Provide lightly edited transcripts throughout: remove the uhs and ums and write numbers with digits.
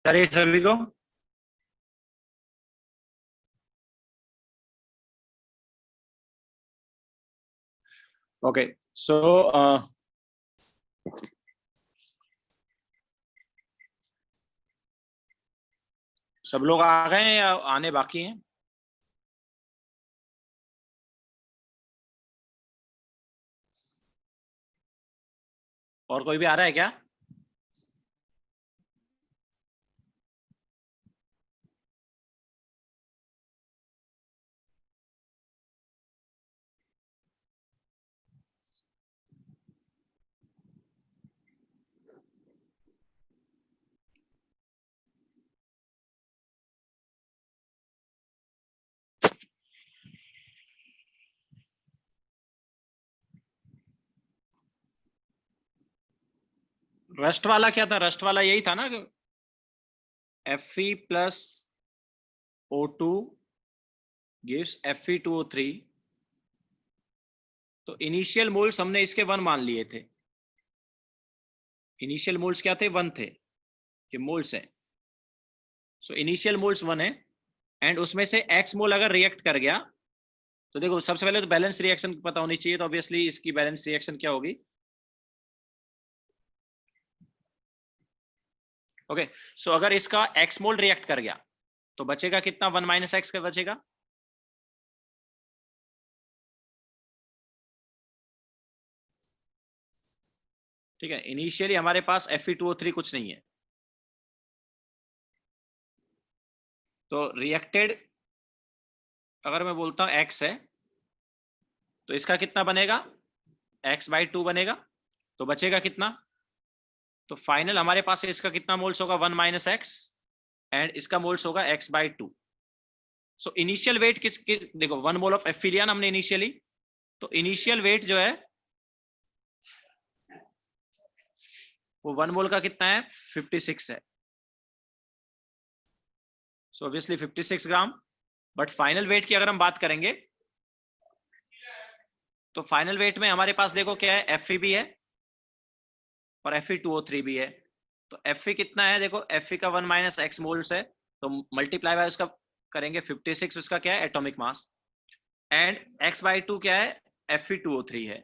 अरे सभी को ओके सो सब लोग आ गए हैं या आने बाकी हैं? और कोई भी आ रहा है क्या? रस्ट वाला क्या था? रस्ट वाला यही था ना, Fe plus O2 gives Fe2O3। तो इनिशियल मोल्स हमने इसके 1 मान लिए थे। इनिशियल मोल्स क्या थे? 1 थे। ये मोल्स है। सो इनिशियल मोल्स 1 है एंड उसमें से x मोल अगर रिएक्ट कर गया तो देखो, सबसे पहले तो बैलेंस रिएक्शन पता होनी चाहिए। तो ऑब्वियसली इसकी बैलेंस रिएक्शन क्या होगी? ओके सो अगर इसका x मोल रिएक्ट कर गया तो बचेगा कितना? 1 माइनस एक्स का बचेगा। ठीक है, इनिशियली हमारे पास Fe2O3 कुछ नहीं है। तो रिएक्टेड अगर मैं बोलता हूं x है तो इसका कितना बनेगा? x/2 बनेगा। तो बचेगा कितना? तो फाइनल हमारे पास इसका कितना मोल्स होगा? 1 माइनस एक्स एंड इसका मोल्स होगा x/2। सो इनिशियल वेट किस देखो, 1 मोल ऑफ Fe लिया ना हमने इनिशियली। तो इनिशियल वेट जो है वो 1 मोल का कितना है? 56 है। So obviously 56 gram. But final wait की अगर हम बात करेंगे तो फाइनल वेट में हमारे पास देखो क्या है? Fe भी है और Fe2O3 भी है। तो Fe कितना है? देखो Fe का 1 माइनस एक्स मोल्स है। तो मल्टीप्लाई बाय उसका करेंगे 56, उसका क्या है? Atomic mass. एंड x/2 क्या है? Fe2O3 है।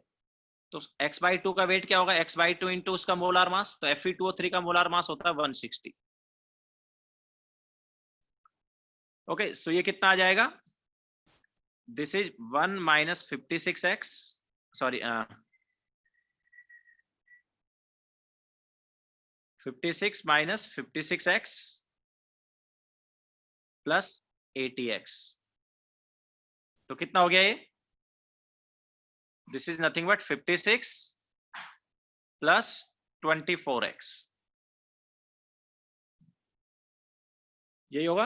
तो x/2 का वेट क्या होगा? x/2 इंटू उसका मोलार मास। तो Fe2O3 का मोलार मास होता है 160। ओके सो ये कितना आ जाएगा? This is 1 minus 56x, sorry 56 minus 56x plus 80x। तो कितना हो गया ये? This is nothing but 56 plus 24x। यही होगा।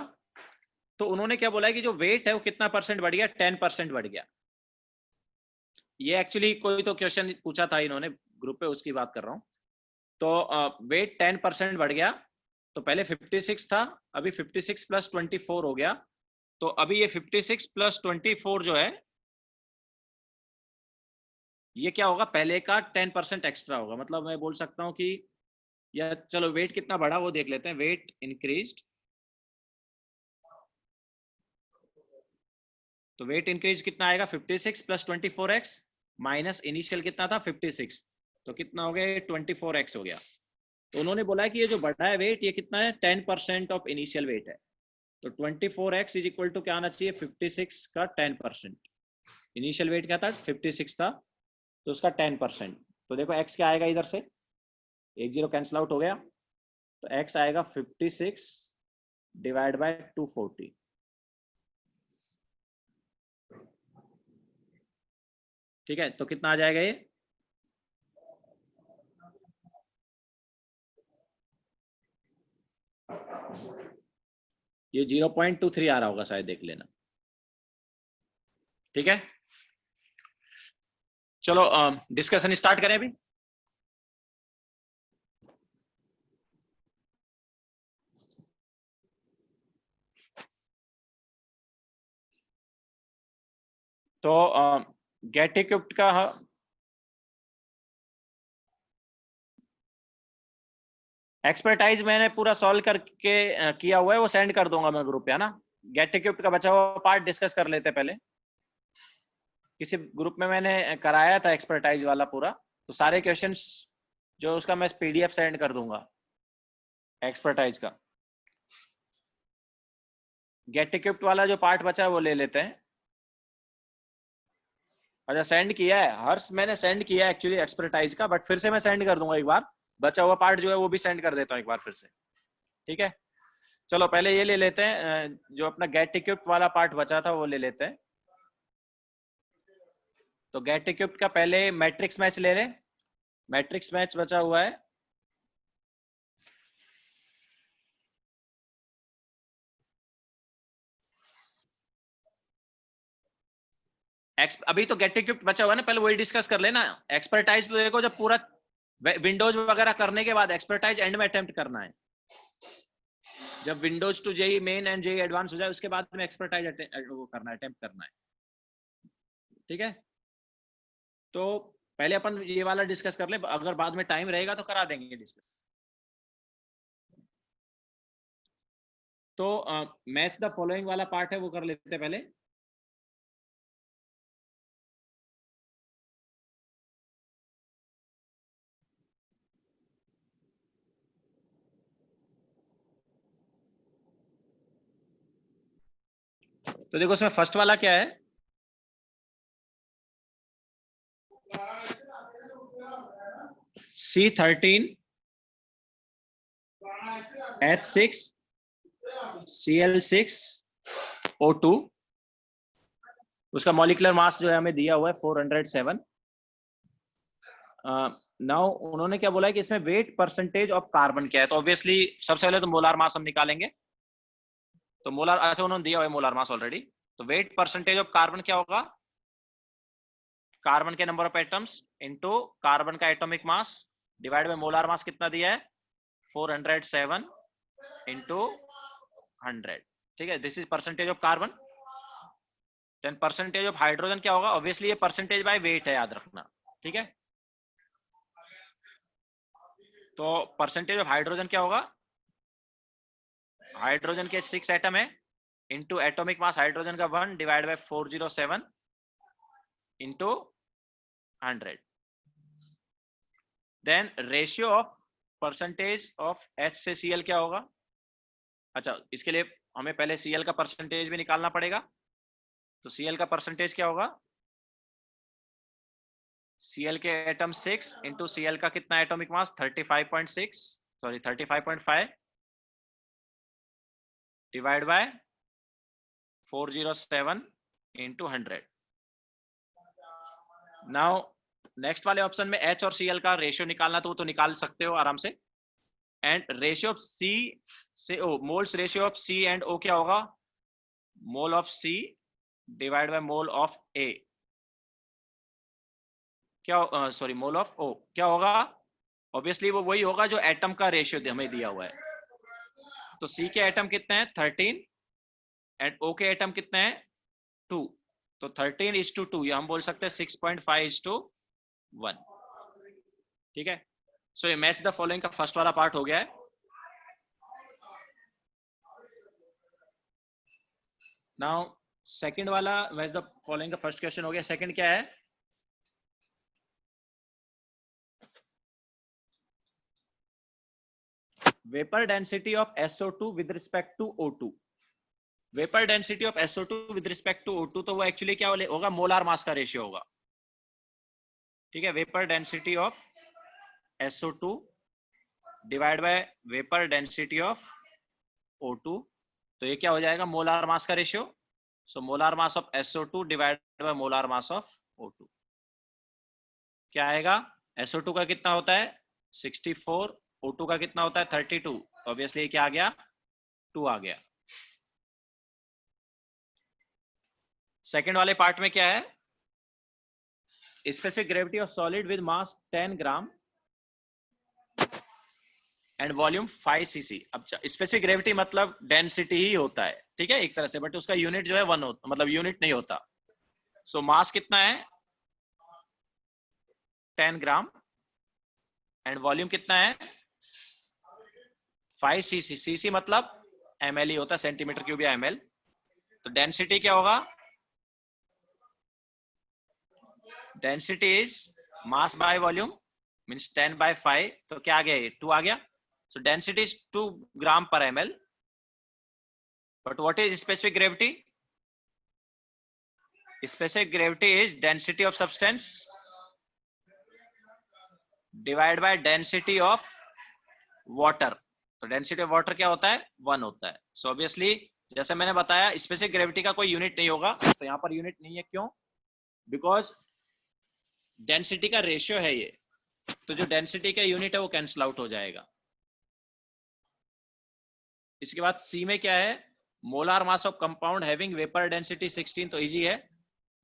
तो उन्होंने क्या बोला है कि जो वेट है वो कितना परसेंट बढ़ गया? 10% बढ़ गया। ये एक्चुअली कोई तो क्वेश्चन पूछा था इन्होंने ग्रुप पे, उसकी बात कर रहा हूं। तो वेट 10% बढ़ गया। तो पहले 56 था, अभी 56 प्लस 24 हो गया। तो अभी ये 56 प्लस 24 जो है ये क्या होगा? पहले का 10% एक्स्ट्रा होगा। मतलब मैं बोल सकता हूं कि, या चलो वेट कितना बढ़ा वो देख लेते हैं। वेट इंक्रीज्ड, तो वेट इंक्रीज कितना आएगा? 56 प्लस 24x माइनस इनिशियल कितना था? 56। तो कितना हो गया? 24x हो गया। तो उन्होंने बोला है कि ये जो बढ़ा है वेट, ये कितना है? 10% ऑफ इनिशियल वेट है। तो 24x इज इक्वल टू क्या आना चाहिए? 56 का 10%। इनिशियल वेट क्या था? 56 था, तो उसका 10%। तो देखो x क्या आएगा इधर से? एक जीरो कैंसिल आउट हो गया। तो x आएगा 56 डिवाइड बाय 240। ठीक है, तो कितना आ जाएगा ये? ये 0.23 आ रहा होगा शायद, देख लेना। ठीक है, चलो डिस्कशन स्टार्ट करें अभी। तो गेट इक्विप्ड का एक्सपर्टाइज मैंने पूरा सॉल्व करके किया हुआ है, वो सेंड कर दूंगा मैं ग्रुप पे, है ना। गेट इक्विप्ड का बचा हुआ पार्ट डिस्कस कर लेते पहले। किसी ग्रुप में मैंने कराया था एक्सपर्टाइज वाला पूरा, तो सारे क्वेश्चंस जो उसका मैं पीडीएफ सेंड कर दूंगा एक्सपर्टाइज का। गेट इक्विप्ड वाला जो पार्ट बचा है वो ले लेते हैं। अच्छा सेंड किया है हर्ष, मैंने सेंड किया है एक्चुअली एक्सपर्टाइज का, बट फिर से मैं सेंड कर दूंगा एक बार। बचा हुआ पार्ट जो है वो भी सेंड कर देता हूँ एक बार फिर से, ठीक है। चलो पहले ये ले लेते हैं, जो अपना गेट इक्विप्ड वाला पार्ट बचा था वो ले लेते हैं। तो गेट इक्विप्ड का पहले मैट्रिक्स मैच ले लें। मैट्रिक्स मैच बचा हुआ है। अभी तो गेट इक्विप्ड बचा हुआ है ना, पहले वही डिस्कस कर लेना। एक्सपर्टाइज तो देखो जब पूरा विंडोज वगैरह करने के बाद एक्सपर्टाइज एंड में अटेम्प्ट करना है। जब windows to JEE Main and JEE advance हो जाए उसके बाद में एक्सपर्टाइज वो करना है, अटेम्प्ट करना है, ठीक है। तो पहले अपन ये वाला डिस्कस कर ले, अगर बाद में टाइम रहेगा तो करा देंगे डिस्कस। तो मैच द फॉलोइंग वाला पार्ट है वो कर लेते हैं पहले। तो देखो इसमें फर्स्ट वाला क्या है, C13 H6 Cl6 O2। उसका मॉलिक्यूलर मास जो है हमें दिया हुआ है 407। नाउ उन्होंने क्या बोला है कि इसमें वेट परसेंटेज ऑफ कार्बन क्या है। तो ऑब्वियसली सबसे पहले तो मोलार मास हम निकालेंगे। तो मोलार, अच्छा उन्होंने दिया हुआ है मोलार मास ऑलरेडी। तो वेट परसेंटेज ऑफ कार्बन क्या होगा, कार्बन के number of atoms into carbon का atomic mass divide by molar mass कितना दिया है 407 इंटू 100, ठीक है। This is percentage of carbon. Then percentage of hydrogen क्या होगा, ऑब्वियसली ये परसेंटेज बाय वेट है, याद रखना, ठीक है। तो परसेंटेज ऑफ हाइड्रोजन क्या होगा, हाइड्रोजन के 6 एटम है इंटू एटॉमिक मास हाइड्रोजन का 1 divide by 407 into 100। Then ratio of percentage of H से Cl क्या होगा। अच्छा इसके लिए हमें पहले Cl का परसेंटेज भी निकालना पड़ेगा। तो Cl का परसेंटेज क्या होगा, Cl के एटम 6 इंटू Cl का कितना atomic mass 35.6 sorry 35.5 divide by 407 into 100। Now next वाले ऑप्शन में H और Cl का रेशियो निकालना तो निकाल सकते हो आराम से। एंड रेशियो ऑफ C से O, moles ratio of C and O क्या होगा, mole of C divide by mole of A क्या, सॉरी मोल ऑफ O क्या होगा, ऑब्वियसली वो वही होगा जो एटम का रेशियो हमें दिया हुआ है। तो C के एटम कितने हैं 13 एंड O के एटम कितने हैं 2। तो 13:2 ये हम बोल सकते हैं 6.5:1, ठीक है। सो ये मैच द फॉलोइंग का फर्स्ट वाला पार्ट हो गया है। नाउ सेकंड वाला मैच द फॉलोइंग का फर्स्ट क्वेश्चन हो गया। सेकंड क्या है, vapour density of SO2 with respect to O2। Vapour density of SO2 with respect to O2, तो वो एक्चुअली क्या होगा, मोलार मास का रेशियो होगा, ठीक है। Vapour density of SO2 divide by vapour density of O2, तो ये क्या हो जाएगा मोलार मास का ratio. So molar mass of SO2 divide by molar mass of O2 क्या आएगा, SO2 का कितना होता है 64, O2 का कितना होता है 32, ऑब्वियसली क्या आ गया 2 आ गया। सेकेंड वाले पार्ट में क्या है, specific gravity of solid with mass 10 gram and volume 5 cc। अब स्पेसिफिक ग्रेविटी मतलब डेंसिटी ही होता है, ठीक है, एक तरह से, बट उसका यूनिट जो है 1 होता, मतलब यूनिट नहीं होता। सो मास कितना है 10 ग्राम एंड वॉल्यूम कितना है 5 cc, cc मतलब ml ही होता है, सेंटीमीटर क्यूब या ml। तो डेंसिटी क्या होगा? Density is mass by volume, means 10/5। तो क्या आ गया ये? 2 आ गया। सो डेंसिटी इज 2 ग्राम पर ml। But what is specific gravity? Specific gravity is density of substance divided by density of water। तो डेंसिटी ऑफ वाटर क्या होता है? 1 होता है। सो ऑब्वियसली जैसे मैंने बताया स्पेसिफिक ग्रेविटी का कोई यूनिट नहीं होगा, तो यहाँ पर यूनिट नहीं है। क्यों? बिकॉज डेंसिटी का रेशियो है ये, तो जो डेंसिटी का यूनिट है वो कैंसिल आउट हो जाएगा। इसके बाद सी में क्या है? Molar mass of compound having vapour density 16। तो इजी है।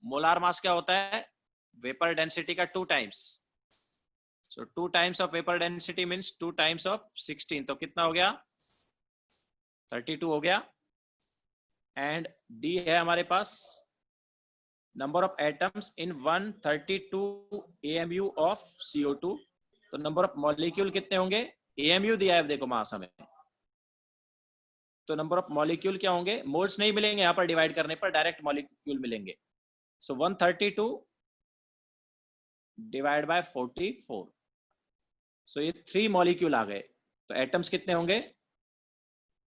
मोलार मास क्या होता है? वेपर डेंसिटी का 2 times. So 2 times of vapour density means 2 times of 16। तो कितना हो गया? 32 हो गया। एंड डी है हमारे पास number of atoms in 132 AMU of CO2। तो नंबर ऑफ मॉलिक्यूल कितने होंगे? AMU दिया है देखो मास हमें, तो नंबर ऑफ मॉलिक्यूल क्या होंगे? मोल्स नहीं मिलेंगे यहाँ पर डिवाइड करने पर, डायरेक्ट मॉलिक्यूल मिलेंगे। सो 132 डिवाइड बाय 44। सो ये 3 मॉलिक्यूल आ गए। तो एटम्स कितने होंगे?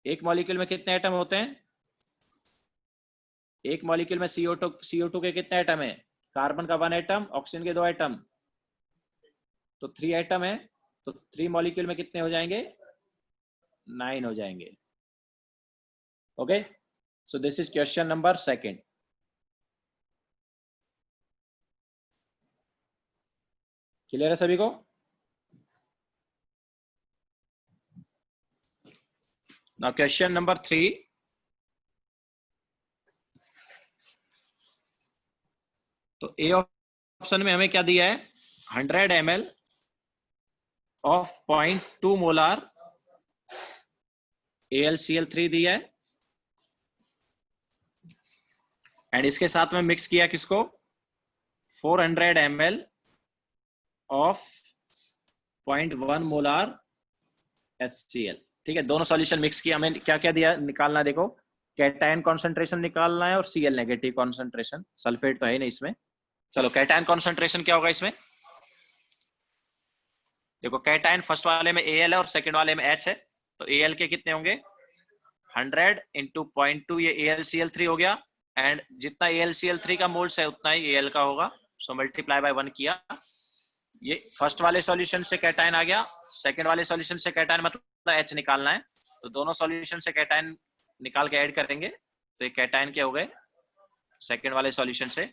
एक मॉलिक्यूल में कितने एटम होते हैं? एक मॉलिक्यूल में CO2 के कितने एटम है? कार्बन का 1 एटम, ऑक्सीजन के 2 एटम, तो 3 एटम है। तो 3 मॉलिक्यूल में कितने हो जाएंगे? 9 हो जाएंगे। Okay, so this is question number 2। Clear है सभी को? Now question number 3। तो ए ऑप्शन में हमें क्या दिया है? 100 ml ऑफ 0.2 मोलार AlCl3 दिया है, एंड इसके साथ में मिक्स किया किसको? 400 ml ऑफ 0.1 मोलार HCl। ठीक है, दोनों सॉल्यूशन मिक्स किया। हमें क्या क्या दिया निकालना है? देखो, कैटायन कॉन्सेंट्रेशन निकालना है और Cl नेगेटिव कॉन्सेंट्रेशन। सल्फेट तो है नहीं इसमें। चलो, कैटायन कॉन्सेंट्रेशन क्या होगा इसमें? देखो, कैटायन फर्स्ट वाले में Al है और सेकंड वाले में H है। तो Al के कितने होंगे? 100 इंटू 0.2, ये AlCl3 हो गया। एंड जितना AlCl3 का मोल्स है उतना ही Al का होगा। सो मल्टीप्लाई बाय 1 किया। ये फर्स्ट वाले सॉल्यूशन से कैटायन आ गया, सेकंड वाले सॉल्यूशन से कैटायन मतलब H निकालना है। तो दोनों सॉल्यूशन से कैटायन निकाल के ऐड करेंगे, तो ये कैटायन क्या हो गए सेकंड वाले सॉल्यूशन से।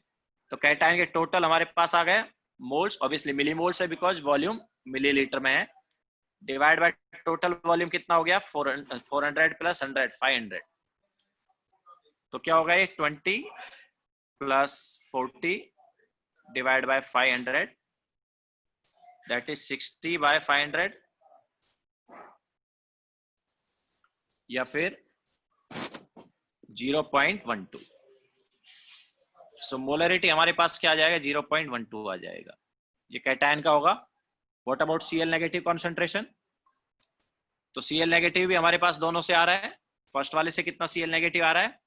तो कैटायन के टोटल हमारे पास आ गए मोल्स, ऑब्वियसली मिली मोल्स है बिकॉज वॉल्यूम मिलीलीटर में है, डिवाइड बाय टोटल वॉल्यूम कितना हो गया? 400 प्लस 100, 500। तो क्या होगा ये? 20 plus 40 divide by 500, that is 60 by 500, या फिर 0.12। सो मोलरिटी हमारे पास क्या आ जाएगा? 0.12 आ जाएगा। ये कैटायन का होगा। What about Cl negative concentration? तो Cl नेगेटिव भी हमारे पास दोनों से आ रहा है। फर्स्ट वाले से कितना Cl नेगेटिव आ रहा है?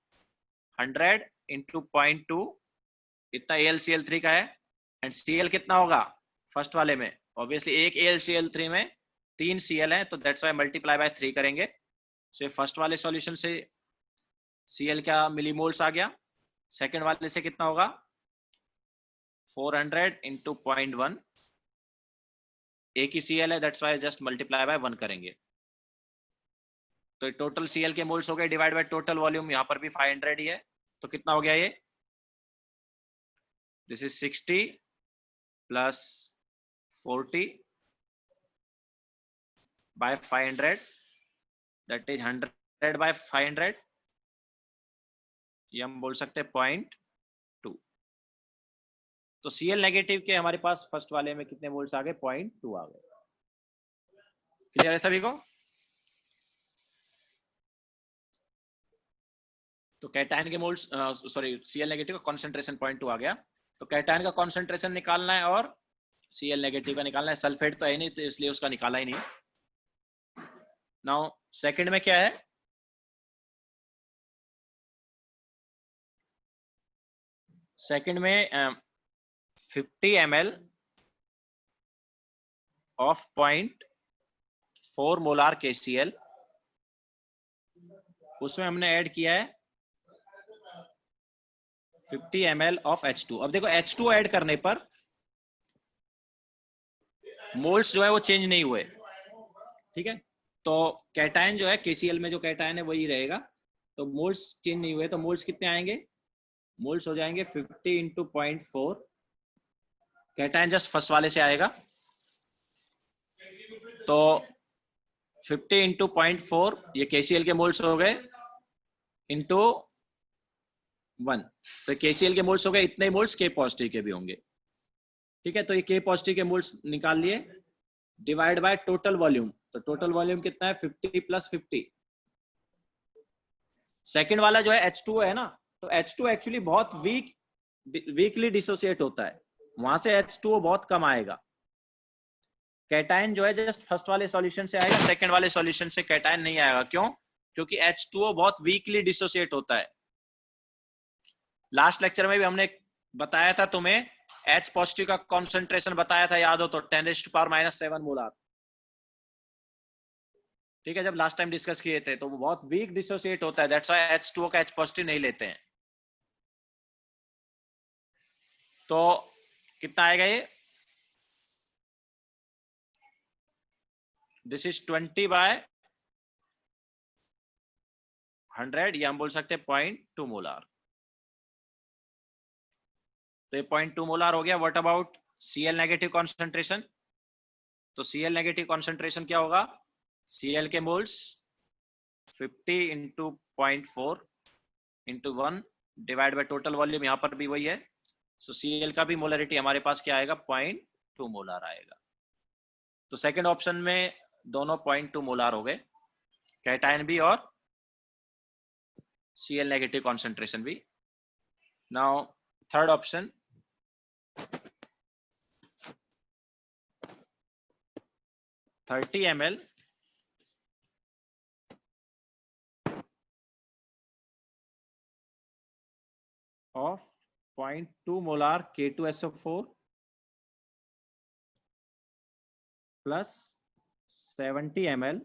100 इंटू 0.2, इतना AlCl3 का है। एंड Cl कितना होगा फर्स्ट वाले में? ऑब्वियसली एक AlCl3 में 3 Cl है, तो दैट्स वाई मल्टीप्लाई बाय 3 करेंगे। सो फर्स्ट वाले सॉल्यूशन से Cl क्या मिलीमोल्स आ गया, सेकेंड वाले से कितना होगा? 400 इंटू 0.1, एक ही Cl है, that's why just multiply by 1 करेंगे। तो टोटल Cl के मोल्स हो गए डिवाइड बाय टोटल वॉल्यूम, यहाँ पर भी 500 ही है। तो कितना हो गया ये? This is 60 plus 40 by 500, that is 100 बाय 500, ये हम बोल सकते हैं 0.2। तो Cl नेगेटिव के हमारे पास फर्स्ट वाले में कितने मोल्स आ गए? 0.2 आ गए। क्लियर है सभी को? तो कैटायन के मोल्स सॉरी Cl नेगेटिव का कॉन्सेंट्रेशन 0.2 आ गया। तो कैटायन का कॉन्सेंट्रेशन निकालना है और Cl नेगेटिव का निकालना है। सल्फेट तो है नहीं, तो इसलिए उसका निकाला ही नहीं। नाउ सेकंड में क्या है, सेकंड में 50 ml ऑफ 0.4 मोलार KCl, उसमें हमने ऐड किया है 50 ml ऑफ H2। अब देखो H2 ऐड करने पर मोल्स जो है वो चेंज नहीं हुए, ठीक है। तो कैटायन जो है KCl में जो कैटायन है वही रहेगा, तो मोल्स चेंज नहीं हुए, तो मोल्स कितने आएंगे, मोल्स हो जाएंगे 50 इंटू 0.4, कैटायन जस्ट फर्स्ट वाले से आएगा, तो 50 इंटू 0.4 ये KCl के मोल्स हो गए इंटू 1, तो KCl के मोल्स हो गए इतने मोल्स K पॉजिटिव के भी होंगे, ठीक है। तो ये K पॉजिटिव के मोल्स निकाल लिए, डिवाइड बाय टोटल वॉल्यूम, तो टोटल वॉल्यूम कितना है 50 प्लस 50। सेकंड वाला जो है H2 है ना, तो H2 एक्चुअली बहुत वीकली डिसोसिएट होता है, वहां से H2O बहुत कम आएगा। कैटायन जो है जस्ट फर्स्ट वाले सॉल्यूशन से आएगा, सेकंड वाले सॉल्यूशन से कैटायन नहीं आएगा। क्यों? क्योंकि H2O बहुत वीकली डिसोसिएट होता है। लास्ट लेक्चर में भी हमने बताया था तुम्हें, H पॉजिटिव का कॉन्सेंट्रेशन बताया था, याद हो तो 10⁻⁻⁷ मोलार, ठीक है, जब लास्ट टाइम डिस्कस किए थे। तो वो बहुत वीक डिसोसिएट होता है, दैट्स व्हाई H2O का H पॉजिटिव नहीं लेते हैं। तो कितना आएगा ये, दिस इज 20/100, या हम बोल सकते हैं 0.2 मोलार। तो ये 0.2 मोलार हो गया। What about Cl negative concentration? तो Cl नेगेटिव कॉन्सेंट्रेशन क्या होगा, Cl के moles 50 into 0.4 into 1 divide by total volume, यहां पर भी वही है। सो Cl का भी मोलरिटी हमारे पास क्या आएगा, 0.2 मोलार आएगा। तो सेकंड ऑप्शन में दोनों 0.2 मोलार हो गए, कैटायन भी और Cl नेगेटिव कॉन्सेंट्रेशन भी। Now third option, $30 ml of 0.2 molar K2SO4 plus 70 ml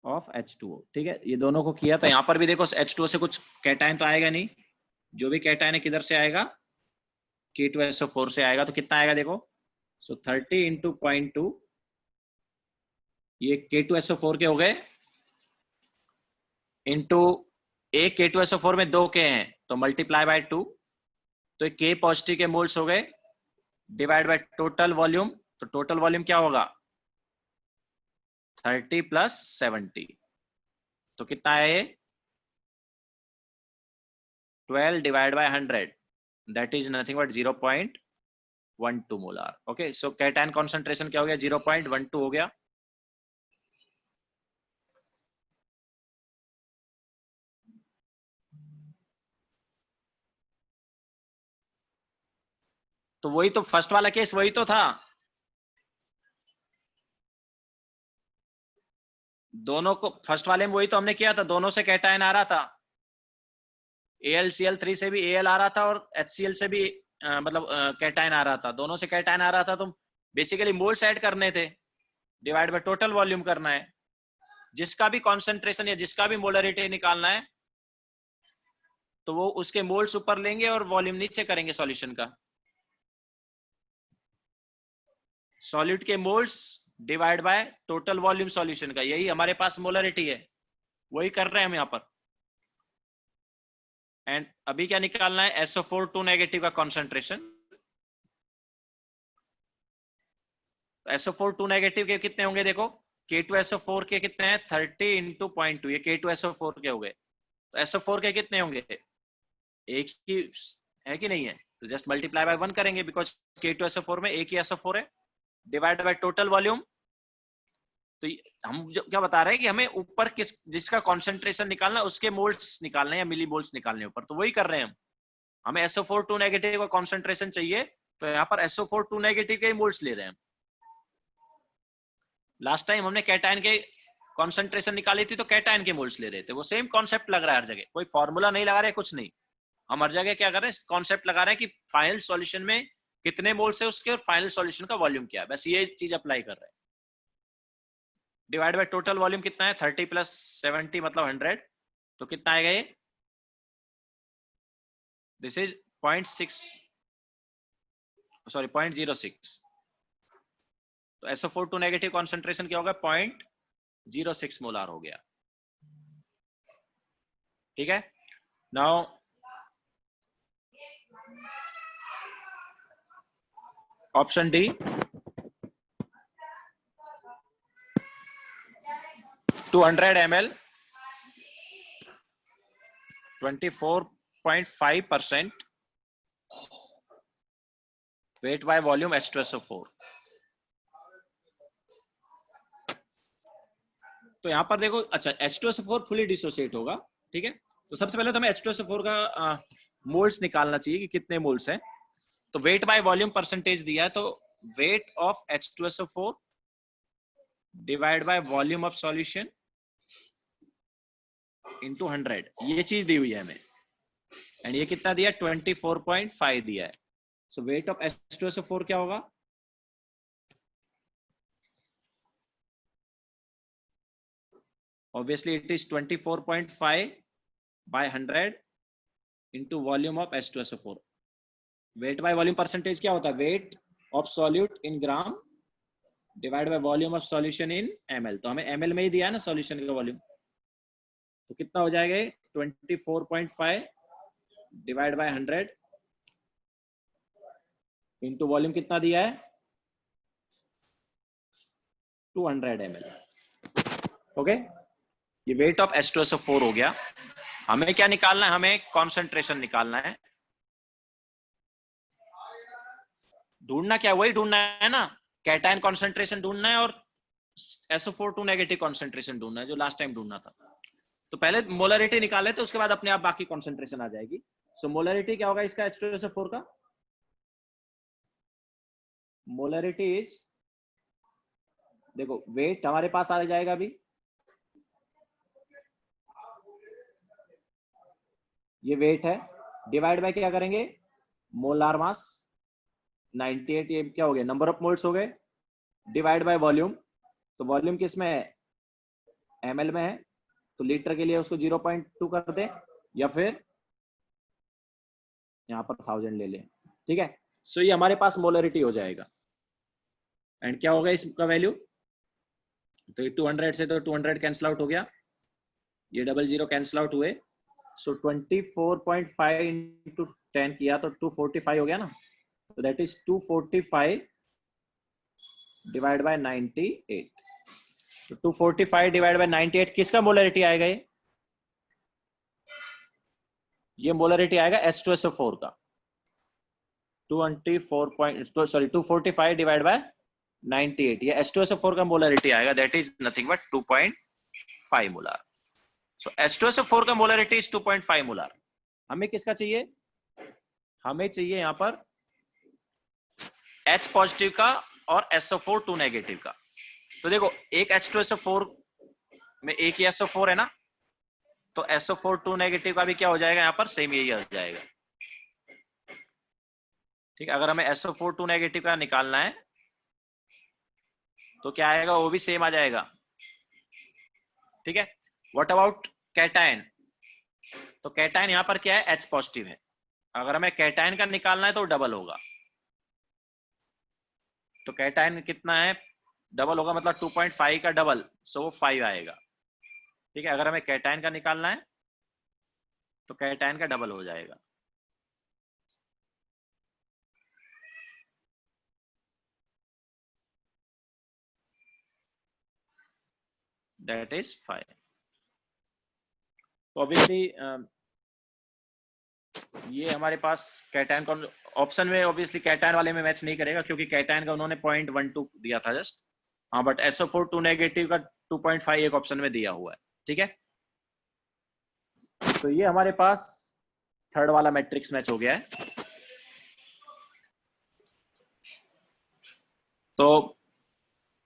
of H2O, ठीक है। ये दोनों को किया था, यहां पर भी देखो H2O से कुछ कैटायन तो आएगा नहीं, जो भी कैटायन है किधर से आएगा, K2SO4 से आएगा। तो कितना आएगा देखो, सो 30 इंटू 0.2, ये K2SO4 के हो गए, इंटू एक K2SO4 में 2 K हैं तो मल्टीप्लाई बाय 2, तो K पॉजिटिव के मोल्स हो गए, डिवाइड बाय टोटल वॉल्यूम, तो टोटल वॉल्यूम क्या होगा 30 प्लस 70, तो कितना है ये 12 divide by 100, that is nothing but 0.12 molar. Okay, so cation concentration क्या हो गया, 0.12 हो गया। तो वही तो फर्स्ट वाला केस वही तो था, दोनों को फर्स्ट वाले में वही तो हमने किया था, दोनों से कैटायन आ रहा था, AlCl3 से भी Al आ रहा था और HCl से भी मतलब कैटायन आ रहा था, दोनों से कैटायन आ रहा था। तो बेसिकली मोल्स ऐड करने थे, डिवाइड बाय टोटल वॉल्यूम करना है, जिसका भी कॉन्सेंट्रेशन या जिसका भी मोलरिटी निकालना है, तो वो उसके मोल्स ऊपर लेंगे और वॉल्यूम नीचे करेंगे सॉल्यूशन का। सॉल्यूट के moles divide by total volume solution का, यही हमारे पास मोलरिटी है, वही कर रहे हैं हम यहाँ पर। एंड अभी क्या निकालना है, SO4 2 नेगेटिव का कॉन्सेंट्रेशन। SO4 2 नेगेटिव के कितने होंगे देखो, K2SO4 के कितने हैं 30 इंटू 0.2, ये K2SO4 के हो गए, तो SO4 के कितने होंगे, एक ही है कि नहीं है, तो जस्ट मल्टीप्लाई बाय 1 करेंगे, बिकॉज K2SO4 में एक ही SO4 है, डिवाइड बाय टोटल वॉल्यूम। तो हम क्या बता रहे हैं कि हमें ऊपर जिसका कॉन्सेंट्रेशन निकालना उसके मोल्स निकालने या मिली मोल्स निकालने ऊपर, तो वही कर रहे हैं हम। हमें SO4 2 नेगेटिव का कॉन्सेंट्रेशन चाहिए, तो यहाँ पर SO4 2 नेगेटिव के ही मोल्स ले रहे हैं। लास्ट टाइम हमने कैटायन के कॉन्सेंट्रेशन निकाली थी तो कैटायन के मोल्स ले रहे थे, वो सेम कॉन्सेप्ट लग रहा है हर जगह, कोई फॉर्मूला नहीं लगा रहे, कुछ नहीं, हम हर जगह क्या कर रहे हैं, कॉन्सेप्ट लगा रहे हैं कि फाइनल सॉल्यूशन में कितने मोल्स है उसके और फाइनल सॉल्यूशन का वॉल्यूम क्या है, बस ये चीज अप्लाई कर रहे हैं। डिवाइड बाय टोटल वॉल्यूम कितना है, 30 प्लस 70 मतलब 100, तो कितना आएगा ये, दिस इज 0.6 सॉरी 0.06, तो SO4 नेगेटिव कॉन्सेंट्रेशन क्या होगा, 0.06 मोलार हो गया। ठीक है, now option D, 200 ml 24.5% weight by volume H2SO4। तो यहां पर देखो, अच्छा H2SO4 फुली डिसोसिएट होगा, ठीक है, तो सबसे पहले तो हमें H2SO4 का मोल्स निकालना चाहिए कि कितने मोल्स हैं, तो वेट बाय वॉल्यूम परसेंटेज दिया है, तो weight of H2SO4 divide by volume of solution into 100, ये चीज दी हुई है हमें, एंड ये कितना दिया, 24.5 दिया है, सो वेट ऑफ H2SO4 क्या होगा, obviously it is 24.5 by 100 into volume of H2SO4। weight by volume percentage क्या होता है, weight of solute in gram divided by volume of solution in ml, तो हमें ml में ही दिया है ना सॉल्यूशन का वॉल्यूम, तो कितना हो जाएगा 24.5 डिवाइड बाय 100 इंटू वॉल्यूम कितना दिया है 200 ml। ओके, ये वेट ऑफ H2SO4 हो गया। हमें क्या निकालना है, हमें कॉन्सेंट्रेशन निकालना है, ढूंढना क्या, वही ढूंढना है ना, कैटायन कॉन्सेंट्रेशन ढूंढना है और SO4 नेगेटिव कॉन्सेंट्रेशन ढूंढना है जो लास्ट टाइम ढूंढना था। तो पहले मोलरिटी निकाले तो उसके बाद अपने आप बाकी कॉन्सेंट्रेशन आ जाएगी। सो मोलरिटी क्या होगा इसका H2SO4 का, मोलरिटी इज, देखो वेट हमारे पास आ जाएगा अभी, ये वेट है, डिवाइड बाय क्या करेंगे, मोलार मास 98, ये क्या हो गया, नंबर ऑफ मोल्स हो गए, डिवाइड बाय वॉल्यूम, तो वॉल्यूम किस में है, ml में है, तो लीटर के लिए उसको 0.2 कर दे या फिर यहां पर 1000 ले लें, ठीक है। सो ये हमारे पास मोलरिटी हो जाएगा, एंड क्या होगा इसका वैल्यू, तो ये 200 से तो 200 कैंसिल आउट हो गया, ये 00 कैंसिल आउट हुए, सो 24.5 इंटू 10 किया तो 245 हो गया ना, तो दैट इज 245 डिवाइड बाय 98, तो 245 डिवाइड बाय 98 किसका मोलरिटी आएगा, ये मोलरिटी आएगा H2SO4 का, 245 डिवाइड बाय 98, ये H2SO4 का मोलरिटी आएगा, that is nothing but 2.5 molar. So H2SO4 का मोलरिटी इज 2.5 मोलार। हमें किसका चाहिए, हमें चाहिए यहां पर H पॉजिटिव का और SO4 नेगेटिव का। तो देखो एक H2SO4 में एक ही SO4 है ना, तो SO4 नेगेटिव का भी क्या हो जाएगा, यहां पर सेम यही आ जाएगा, ठीक है। अगर हमें SO4 नेगेटिव का निकालना है तो क्या आएगा, वो भी सेम आ जाएगा, ठीक है। व्हाट अबाउट कैटायन, तो कैटायन यहां पर क्या है, H पॉजिटिव है, अगर हमें कैटायन का निकालना है तो डबल होगा, तो कैटायन कितना है, डबल होगा मतलब 2.5 का डबल, सो वो 5 आएगा, ठीक है। अगर हमें कैटायन का निकालना है तो कैटायन का डबल हो जाएगा, दैट इज 5। तो ऑब्वियसली ये हमारे पास कैटायन का ऑप्शन में ऑब्वियसली कैटायन वाले में मैच नहीं करेगा क्योंकि कैटायन का उन्होंने 0.12 दिया था जस्ट, हाँ, बट SO4 नेगेटिव का 2.5 एक ऑप्शन में दिया हुआ है, ठीक है। तो ये हमारे पास थर्ड वाला मैट्रिक्स मैच हो गया है। तो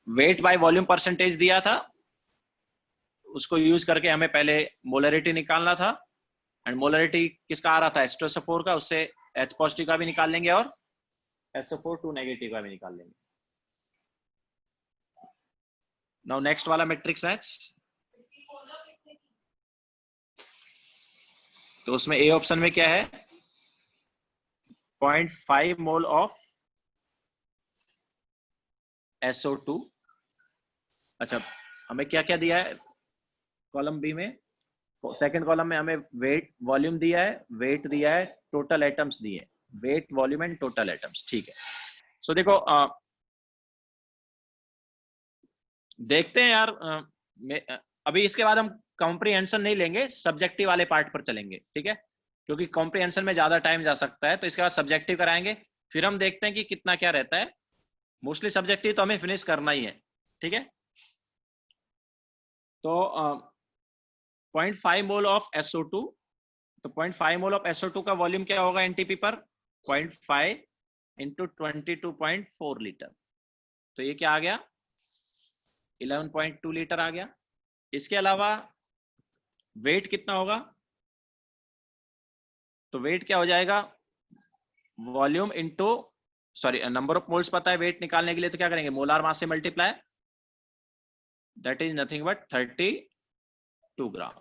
वेट बाय वॉल्यूम परसेंटेज दिया था, उसको यूज करके हमें पहले मोलरिटी निकालना था, एंड मोलरिटी किसका आ रहा था, H2SO4 का, उससे H पॉजिटिव का भी निकाल लेंगे और SO4 2 नेगेटिव का भी निकाल लेंगे। नाउ नेक्स्ट वाला मैट्रिक्स मैच, तो उसमें ए ऑप्शन में क्या है, 0.5 मोल ऑफ SO2। अच्छा, हमें क्या क्या दिया है कॉलम बी में, सेकंड कॉलम में हमें वेट वॉल्यूम दिया है, वेट दिया है, टोटल एटम्स दिए, weight volume and total atoms, ठीक है। सो देखो देखते हैं यार, अभी इसके बाद हम कॉम्प्रिहेंशन नहीं लेंगे, सब्जेक्टिव वाले पार्ट पर चलेंगे, ठीक है, क्योंकि कॉम्प्रिहेंशन में ज्यादा टाइम जा सकता है, तो इसके बाद सब्जेक्टिव कराएंगे, फिर हम देखते हैं कि कितना क्या रहता है। मोस्टली सब्जेक्टिव तो हमें फिनिश करना ही है, ठीक है। तो 0.5 मोल ऑफ SO2, तो 0.5 मोल ऑफ SO2 का वॉल्यूम क्या होगा एनटीपी पर, 0.5 इंटू 22.4 लीटर, तो ये क्या आ गया, 11.2 लीटर आ गया। इसके अलावा वेट कितना होगा, तो वेट क्या हो जाएगा, volume into, sorry number of moles पता है, वेट निकालने के लिए तो क्या करेंगे, मोलार मास से multiply, that is nothing but 32 ग्राम,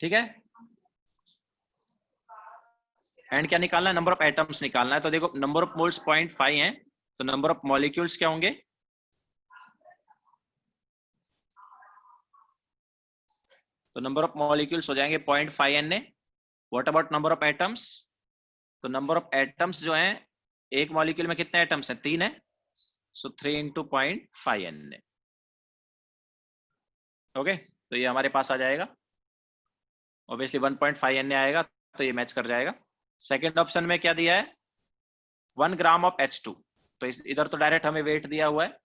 ठीक है। एंड क्या निकालना है, नंबर ऑफ एटम्स निकालना है। तो देखो नंबर ऑफ मोल्स 0.5 है, तो नंबर ऑफ मॉलिक्यूल्स क्या होंगे, तो नंबर ऑफ मॉलिक्यूल्स हो जाएंगे 0.5 Na। What about number of atoms, तो नंबर ऑफ एटम्स जो है, एक मॉलिक्यूल में कितने एटम्स हैं, 3 है, सो 3 इंटू 0.5 Na, ओके। तो ये हमारे पास आ जाएगा, ऑब्वियसली 1.5 Na आएगा, तो ये मैच कर जाएगा। सेकेंड ऑप्शन में क्या दिया है, 1 ग्राम ऑफ H2, तो इधर तो डायरेक्ट हमें वेट दिया हुआ है,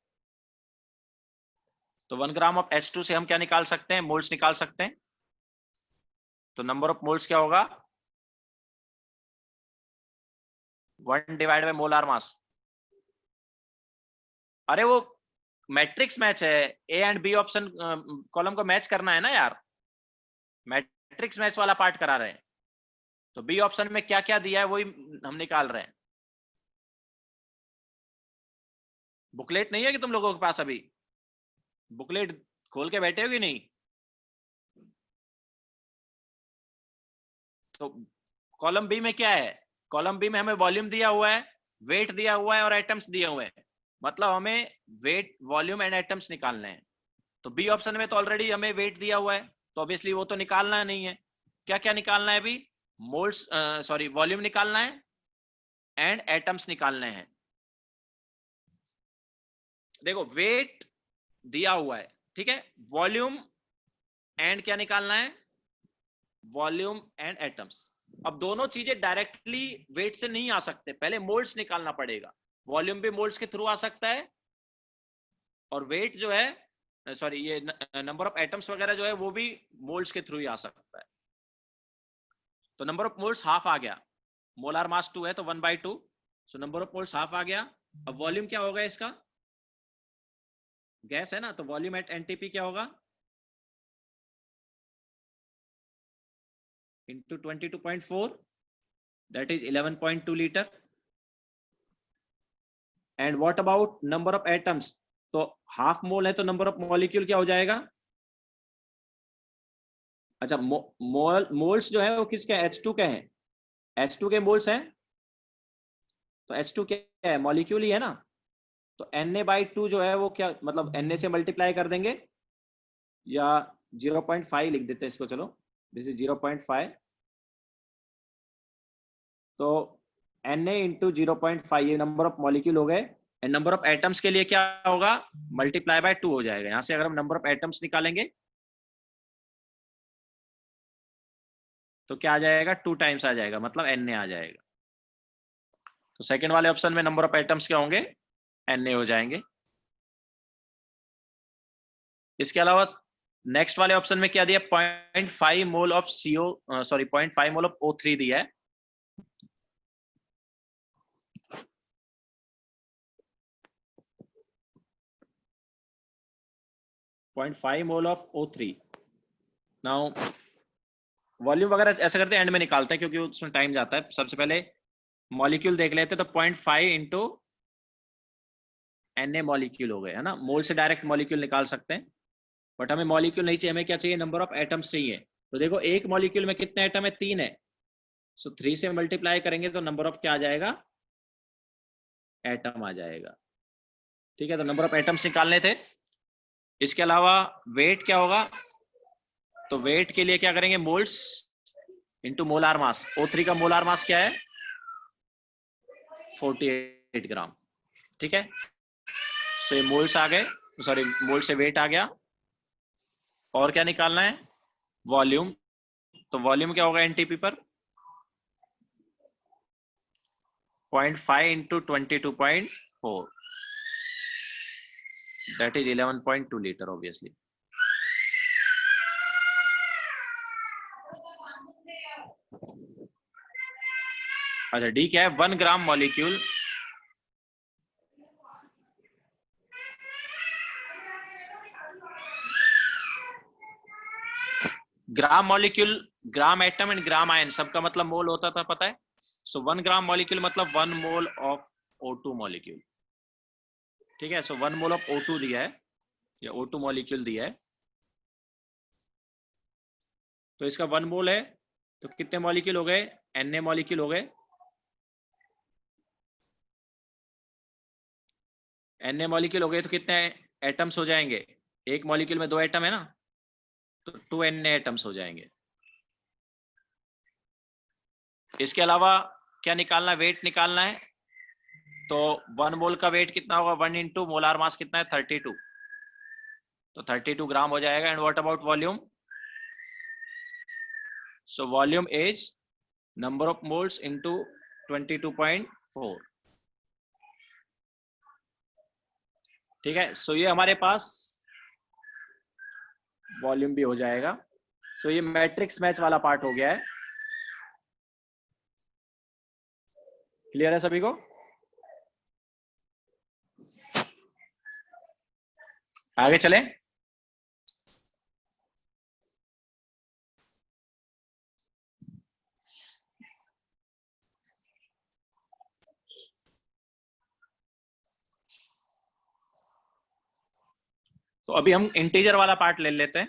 तो 1 ग्राम ऑफ H2 से हम क्या निकाल सकते हैं, मोल्स निकाल सकते हैं। तो नंबर ऑफ मोल्स क्या होगा, 1 डिवाइड बाय मोलार मास। अरे वो मैट्रिक्स मैच है, A and B option column को मैच करना है ना यार, मैट्रिक्स मैच वाला पार्ट करा रहे हैं, तो बी ऑप्शन में क्या क्या दिया है वही हम निकाल रहे हैं। बुकलेट नहीं है कि तुम लोगों के पास अभी, बुकलेट खोल के बैठे हो कि नहीं, तो कॉलम बी में क्या है, कॉलम बी में हमें वॉल्यूम दिया हुआ है, वेट दिया हुआ है और एटम्स दिए हुए हैं, मतलब हमें वेट वॉल्यूम एंड एटम्स निकालने हैं। तो बी ऑप्शन में तो ऑलरेडी हमें वेट दिया हुआ है, तो ऑब्वियसली वो तो निकालना नहीं है। क्या क्या निकालना है अभी, मोल्स, सॉरी वॉल्यूम निकालना है एंड एटम्स निकालने हैं। देखो वेट दिया हुआ है, ठीक है, वॉल्यूम एंड क्या निकालना है, वॉल्यूम एंड एटम्स। अब दोनों चीजें डायरेक्टली वेट से नहीं आ सकते, पहले मोल्स निकालना पड़ेगा, वॉल्यूम भी मोल्स के थ्रू आ सकता है, और वेट जो है, सॉरी ये नंबर ऑफ एटम्स वगैरह जो है वो भी मोल्स के थ्रू ही आ सकता है। तो नंबर ऑफ मोल्स हाफ आ गया, मोलार मास 2 है तो 1/2, so number of moles half आ गया। अब वॉल्यूम क्या होगा इसका, गैस है ना, तो वॉल्यूम एट एनटीपी क्या होगा, into 22.4, that is 11.2 litre. And what about number of atoms, तो हाफ मोल है तो नंबर ऑफ मॉलिक्यूल क्या हो जाएगा, अच्छा मोल्स जो है वो किसके, H2 के हैं, H2 के मोल्स हैं, तो H2 क्या है, मॉलिक्यूल ही है ना, तो Na/2 जो है वो क्या, मतलब Na से मल्टीप्लाई कर देंगे, या 0.5 लिख देते हैं इसको, चलो दिस इज 0.5, तो Na इंटू 0.5 ये नंबर ऑफ मॉलिक्यूल हो गए, एंड नंबर ऑफ एटम्स के लिए क्या होगा, मल्टीप्लाई बाय 2 हो जाएगा। यहां से अगर हम नंबर ऑफ एटम्स निकालेंगे तो क्या आ जाएगा, 2 टाइम्स आ जाएगा, मतलब Na आ जाएगा। तो सेकंड वाले ऑप्शन में नंबर ऑफ एटम्स क्या होंगे, Na हो जाएंगे। इसके अलावा नेक्स्ट वाले ऑप्शन में क्या दिया, 0.5 mole of CO, sorry 0.5 mole of O3 दिया है। 0.5 mole of O3। Now volume वगैरह ऐसा करते हैं एंड में निकालते हैं क्योंकि उसमें टाइम जाता है। सबसे पहले मॉलिक्यूल देख लेते हैं, तो 0.5 इंटू Na मॉलिक्यूल हो गए, है ना। मोल से डायरेक्ट मॉलिक्यूल निकाल सकते हैं, बट हमें मॉलिक्यूल नहीं चाहिए, हमें क्या चाहिए, नंबर ऑफ एटम्स चाहिए। तो देखो एक मॉलिक्यूल में कितने एटम है, 3 है। सो 3 से मल्टीप्लाई करेंगे तो नंबर ऑफ क्या आ जाएगा, एटम आ जाएगा। ठीक है, तो नंबर ऑफ एटम्स निकालने थे। इसके अलावा वेट क्या होगा, तो वेट के लिए क्या करेंगे, moles into molar mass. O3 का मोलार मास क्या है, 48 ग्राम। ठीक है, तो ये मोल्स आ गए, सॉरी मोल से वेट आ गया। और क्या निकालना है, वॉल्यूम। तो वॉल्यूम क्या होगा एनटीपी पर, 0.5 into 22.4, that is 11.2 litre obviously. अच्छा डी क्या है, 1 gram molecule gram molecule, gram atom and gram ion सबका मतलब मोल होता था, पता है। सो 1 ग्राम मॉलिक्यूल मतलब 1 मोल ऑफ O2 मॉलिक्यूल। ठीक है, सो 1 मोल ऑफ O2 दिया है, या O2 मॉलिक्यूल दिया है, तो इसका 1 मोल है, तो कितने मॉलिक्यूल हो गए, Na मॉलिक्यूल हो गए। Na मॉलिक्यूल हो गए तो कितने एटम्स हो जाएंगे, एक मॉलिक्यूल में 2 एटम है ना, तो 2 Na एटम्स हो जाएंगे। इसके अलावा क्या निकालना, वेट निकालना है। तो 1 मोल का वेट कितना होगा, 1 इंटू मोलार मास कितना है, 32, तो 32 ग्राम हो जाएगा। And what about volume, so volume is number of moles into 22.4। ठीक है, सो ये हमारे पास वॉल्यूम भी हो जाएगा। सो ये मैट्रिक्स मैच वाला पार्ट हो गया है। क्लियर है सभी को, आगे चलें। तो अभी हम इंटीजर वाला पार्ट ले लेते हैं।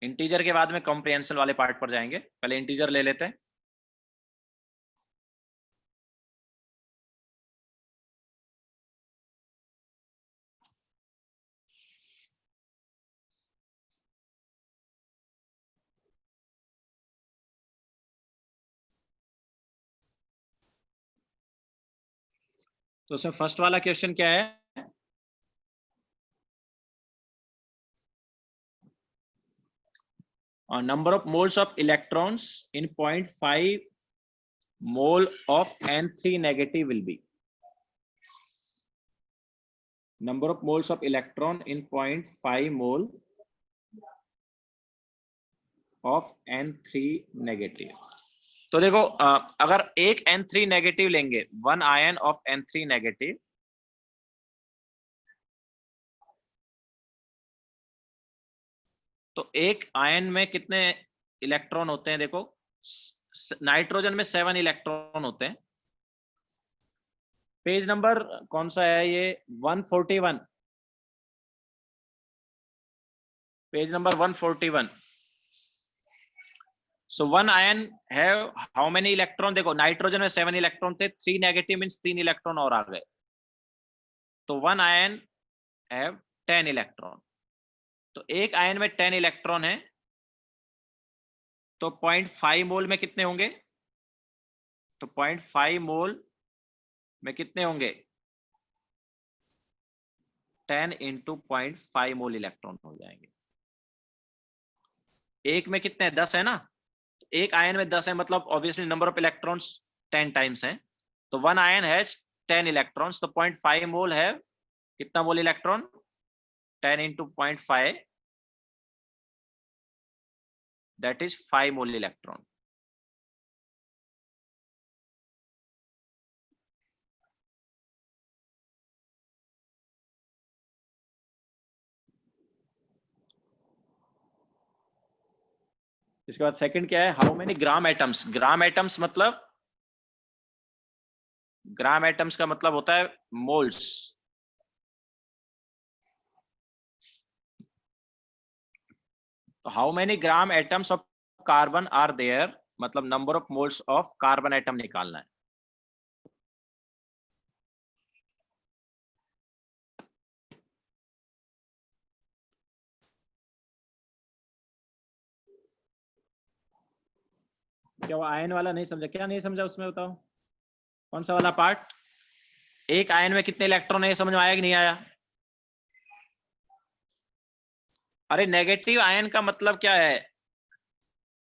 इंटीजर के बाद में कॉम्प्रिहेंशन वाले पार्ट पर जाएंगे, पहले इंटीजर ले लेते हैं। तो उसमें फर्स्ट वाला क्वेश्चन क्या है, number of moles of electrons in 0.5 mole of N3 negative will be, number of moles of electron in 0.5 mole of N3 negative। तो देखो अगर एक N3 नेगेटिव लेंगे, 1 आयन ऑफ N3 नेगेटिव, तो एक आयन में कितने इलेक्ट्रॉन होते हैं, देखो नाइट्रोजन में 7 इलेक्ट्रॉन होते हैं। पेज नंबर कौन सा है ये, 141, page number 141। So 1 ion have how many electron, देखो नाइट्रोजन में 7 इलेक्ट्रॉन थे, 3 नेगेटिव मींस 3 इलेक्ट्रॉन और आ गए, तो 1 आयन हैव 10 इलेक्ट्रॉन। तो एक आयन में 10 इलेक्ट्रॉन है, तो 0.5 मोल में कितने होंगे, तो 0.5 मोल में कितने होंगे, 10 इंटू 0.5 मोल इलेक्ट्रॉन हो जाएंगे। एक में कितने, 10 है ना, एक आयन में 10 है, मतलब obviously number of electrons 10 times हैं, तो 1 आयन हैज 10 इलेक्ट्रॉन्स, तो 0.5 मोल है कितना mole electron, 10 into 0.5, that is 5 mole electron. इसके बाद सेकंड क्या है, how many gram atoms. Gram atoms मतलब, ग्राम एटम्स का मतलब होता है मोल्स। तो how many gram atoms of carbon are there, मतलब number of moles of carbon atom निकालना है। क्या वो आयन वाला नहीं समझा? क्या नहीं समझा उसमें, बताओ कौन सा वाला पार्ट? एक आयन में कितने इलेक्ट्रॉन है, ये समझ में आया कि नहीं आया? अरे नेगेटिव आयन का मतलब क्या है?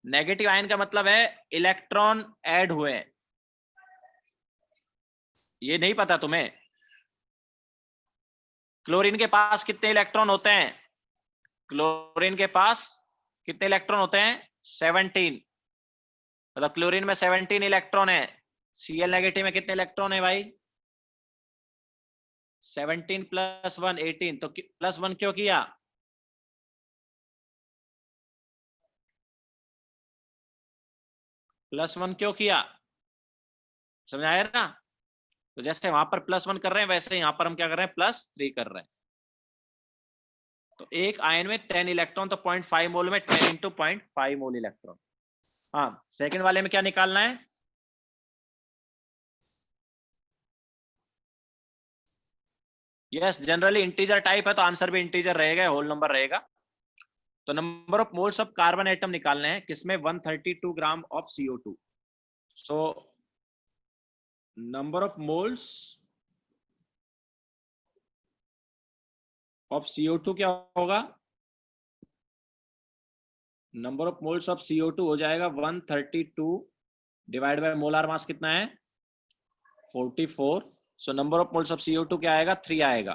नेगेटिव आयन का मतलब है इलेक्ट्रॉन ऐड हुए। ये नहीं पता तुम्हें? क्लोरीन के पास कितने इलेक्ट्रॉन होते हैं? क्लोरीन के पास कितने इलेक्ट्रॉन होते हैं? 17। मतलब क्लोरीन में 17 इलेक्ट्रॉन है। Cl नेगेटिव में कितने इलेक्ट्रॉन है भाई? 17 प्लस 1 18। तो प्लस 1 क्यों किया? प्लस 1 क्यों किया? समझ आया ना? तो जैसे वहां पर प्लस 1 कर रहे हैं, वैसे यहाँ पर हम क्या कर रहे हैं, प्लस 3 कर रहे हैं। तो एक आयन में 10 इलेक्ट्रॉन, तो 0.5 मोल में 10 इंटू 0.5 मोल इलेक्ट्रॉन। हाँ, सेकंड वाले में क्या निकालना है? यस, जनरली इंटीजर टाइप है तो आंसर भी इंटीजर रहेगा, होल नंबर रहेगा। तो number of moles of carbon atom निकालने हैं, किसमें? 132 gram of CO2। So number of moles of CO2 क्या होगा? Number of moles of CO2 हो जाएगा 132 डिवाइड बाय मोलार मास कितना है? 44। सो number of moles of CO2 क्या आएगा? 3 आएगा।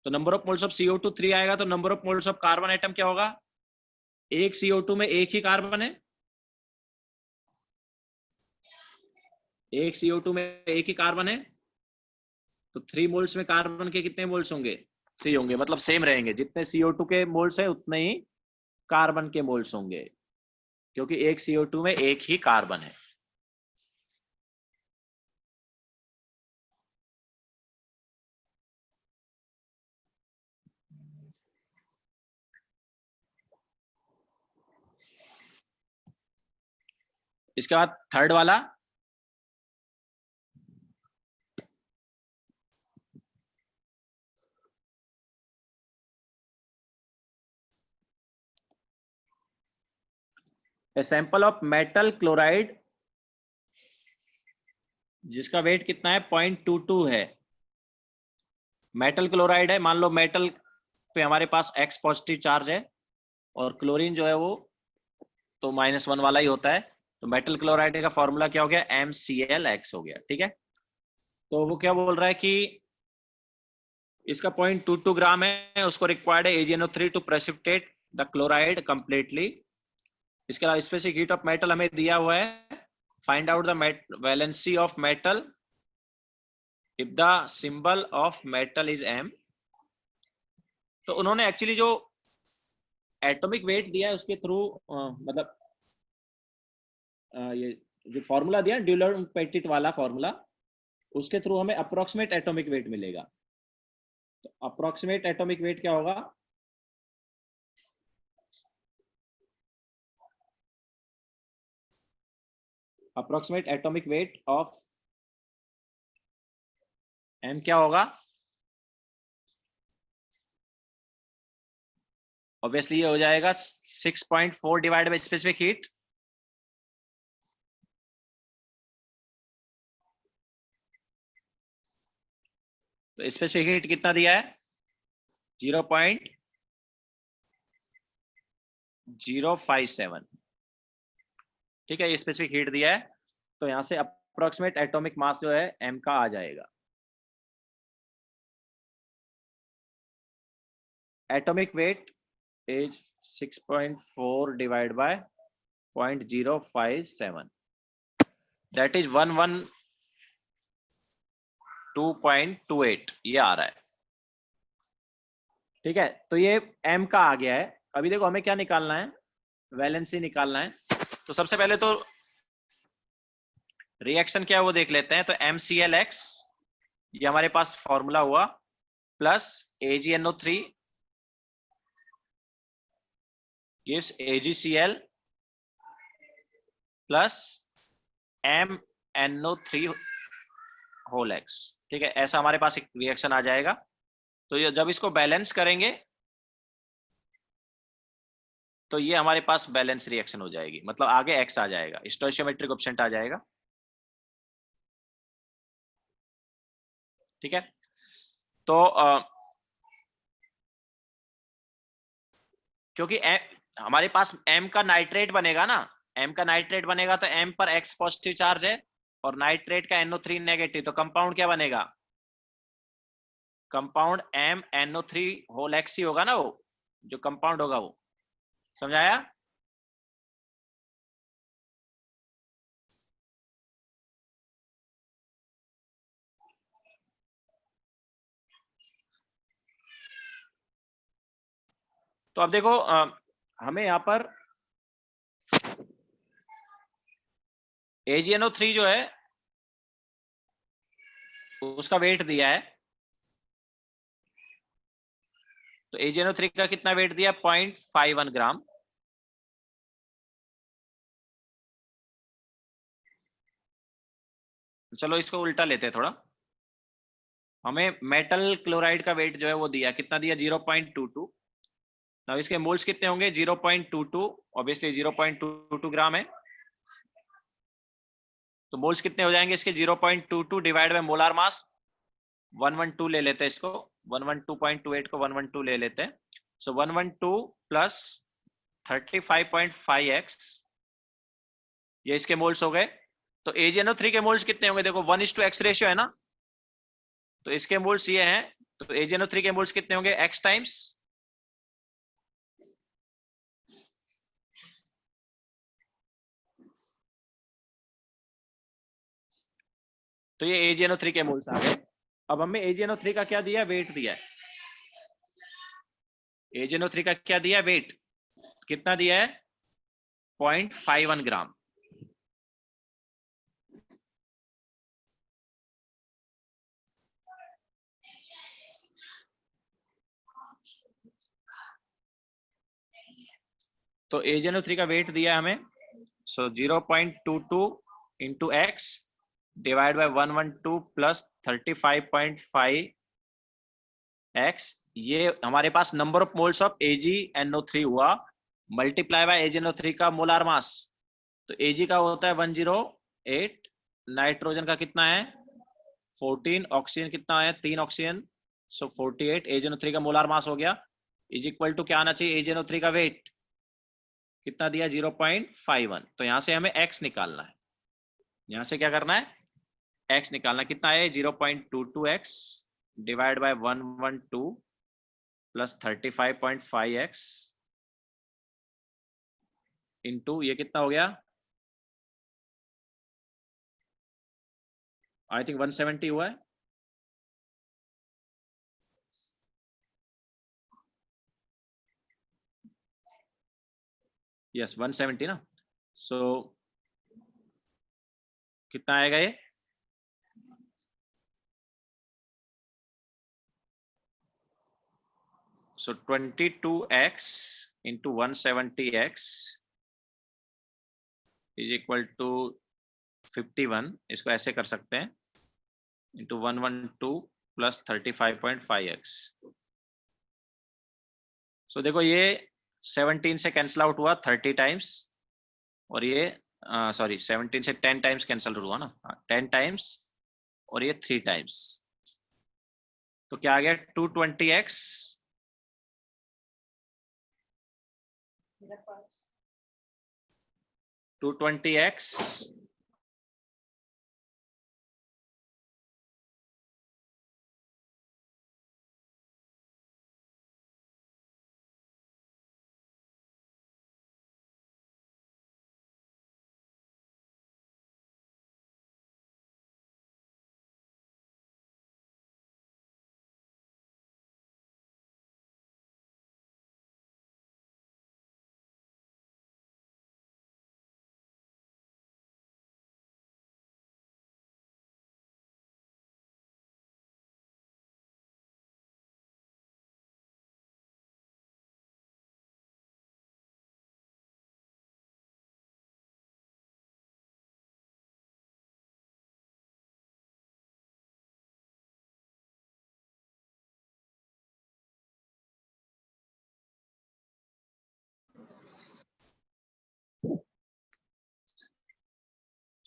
तो number of moles of CO2 3 आएगा, तो number of moles of carbon atom क्या होगा? एक CO2 में एक ही कार्बन है, एक CO2 में एक ही कार्बन है, तो 3 मोल्स में कार्बन के कितने मोल्स होंगे? 3 होंगे, मतलब सेम रहेंगे। जितने CO2 के मोल्स है उतने ही कार्बन के मोल्स होंगे, क्योंकि एक CO2 में एक ही कार्बन है। इसके बाद थर्ड वाला, a sample of metal chloride जिसका वेट कितना है? 0.22 है। मेटल क्लोराइड है, मान लो मेटल पे हमारे पास X पॉजिटिव चार्ज है और क्लोरीन जो है वो तो -1 वाला ही होता है। तो मेटल क्लोराइड का फॉर्मूला क्या हो गया? MClX हो गया। ठीक है, तो वो क्या बोल रहा है कि इसका 0.22 ग्राम है, उसको रिक्वायर्ड है AgNO3 to precipitate the chloride completely. इसके अलावा स्पेसिफिक हीट ऑफ मेटल हमें दिया हुआ है, find out the valency of metal if the symbol of metal is M। तो उन्होंने एक्चुअली जो एटॉमिक वेट दिया है उसके थ्रू मतलब ये जो फॉर्मूला दिया ड्यूलर-पेटिट वाला फॉर्मूला, उसके थ्रू हमें अप्रोक्सीमेट एटॉमिक वेट मिलेगा। तो अप्रोक्सीमेट एटॉमिक वेट क्या होगा? Approximate atomic weight of M क्या होगा? ऑब्वियसली ये हो जाएगा 6.4 डिवाइड बाय स्पेसिफिक हीट। तो स्पेसिफिक हीट कितना दिया है? 0.057। ठीक है, ये स्पेसिफिक हीट दिया है, तो यहां से अप्रोक्सीमेट एटॉमिक मास जो है M का आ जाएगा। Atomic weight is 6.4 divided by 0.057, that is 112.28 ये आ रहा है। ठीक है, तो ये M का आ गया है। अभी देखो हमें क्या निकालना है? वैलेंसी निकालना है। तो सबसे पहले तो रिएक्शन क्या है वो देख लेते हैं। तो MClX ये हमारे पास फॉर्मूला हुआ, plus AgNO3 gives AgCl plus MnO3 whole X। ठीक है, ऐसा हमारे पास एक रिएक्शन आ जाएगा। तो ये जब इसको बैलेंस करेंगे तो ये हमारे पास बैलेंस रिएक्शन हो जाएगी, मतलब आगे X आ जाएगा, स्टोइचियोमेट्रिक कोएफिशिएंट आ जाएगा। ठीक है, तो क्योंकि हमारे पास M का नाइट्रेट बनेगा ना, M का नाइट्रेट बनेगा तो M पर X पॉजिटिव चार्ज है और नाइट्रेट का NO3 नेगेटिव, तो कंपाउंड क्या बनेगा? कंपाउंड MnO3 होल X ही होगा ना, वो जो कंपाउंड होगा वो। समझाया? तो अब देखो हमें यहां पर AgNO3 जो है उसका वेट दिया है। तो AgNO3 का कितना वेट दिया? 0.51 ग्राम। चलो इसको उल्टा लेते हैं थोड़ा। हमें मेटल क्लोराइड का वेट जो है वो दिया, कितना दिया? 0.22। नाउ इसके मोल्स कितने होंगे? 0.22, ऑब्वियसली 0.22 ग्राम है। तो मोल्स कितने हो जाएंगे इसके? 0.22 डिवाइड बाय मोलार मास 112 ले लेते हैं इसको, 112.28 को 112 ले लेते हैं। सो 112 प्लस 35.5x, ये इसके मोल्स हो गए। तो AgNO3 के मोल्स कितने होंगे? देखो 1:x रेशियो है ना, तो इसके मोल्स ये हैं। तो AgNO3 के मोल्स कितने होंगे? x टाइम्स, तो ये AgNO3 के मोल्स आ गए। अब हमें AgNO3 का क्या दिया? वेट दिया है। AgNO3 का क्या दिया? वेट कितना दिया है? 0.51 ग्राम। तो AgNO3 का वेट दिया हमें, so 0.22 into X divide by 112 plus 35.5 X, ये हमारे पास number of moles of AgNO3 हुआ, मल्टीप्लाई बाय AgNO3 का मोलार मास। तो Ag का होता है 108, नाइट्रोजन का कितना है? 14, ऑक्सीजन कितना है? 3 ऑक्सीजन, सो 48 AgNO3 का मोलार मास हो गया, इज इक्वल टू क्या आना चाहिए? AgNO3 का वेट कितना दिया? 0.51। तो यहां से हमें x निकालना है। यहां से क्या करना है? x निकालना। कितना है? 0.22x divide by 112 plus 35.5x into ये कितना हो गया? आई थिंक 170 हुआ है। यस 170 ना। सो कितना आएगा ये? So 22x into 170x is equal to 51। इसको ऐसे कर सकते हैं, इंटू 112 प्लस 35.5x। सो देखो ये 17 से कैंसिल आउट हुआ 30 टाइम्स, और ये सॉरी 17 से 10 टाइम्स कैंसिल हुआ ना, 10 टाइम्स, और ये 3 टाइम्स। तो क्या आ गया? 220x 220x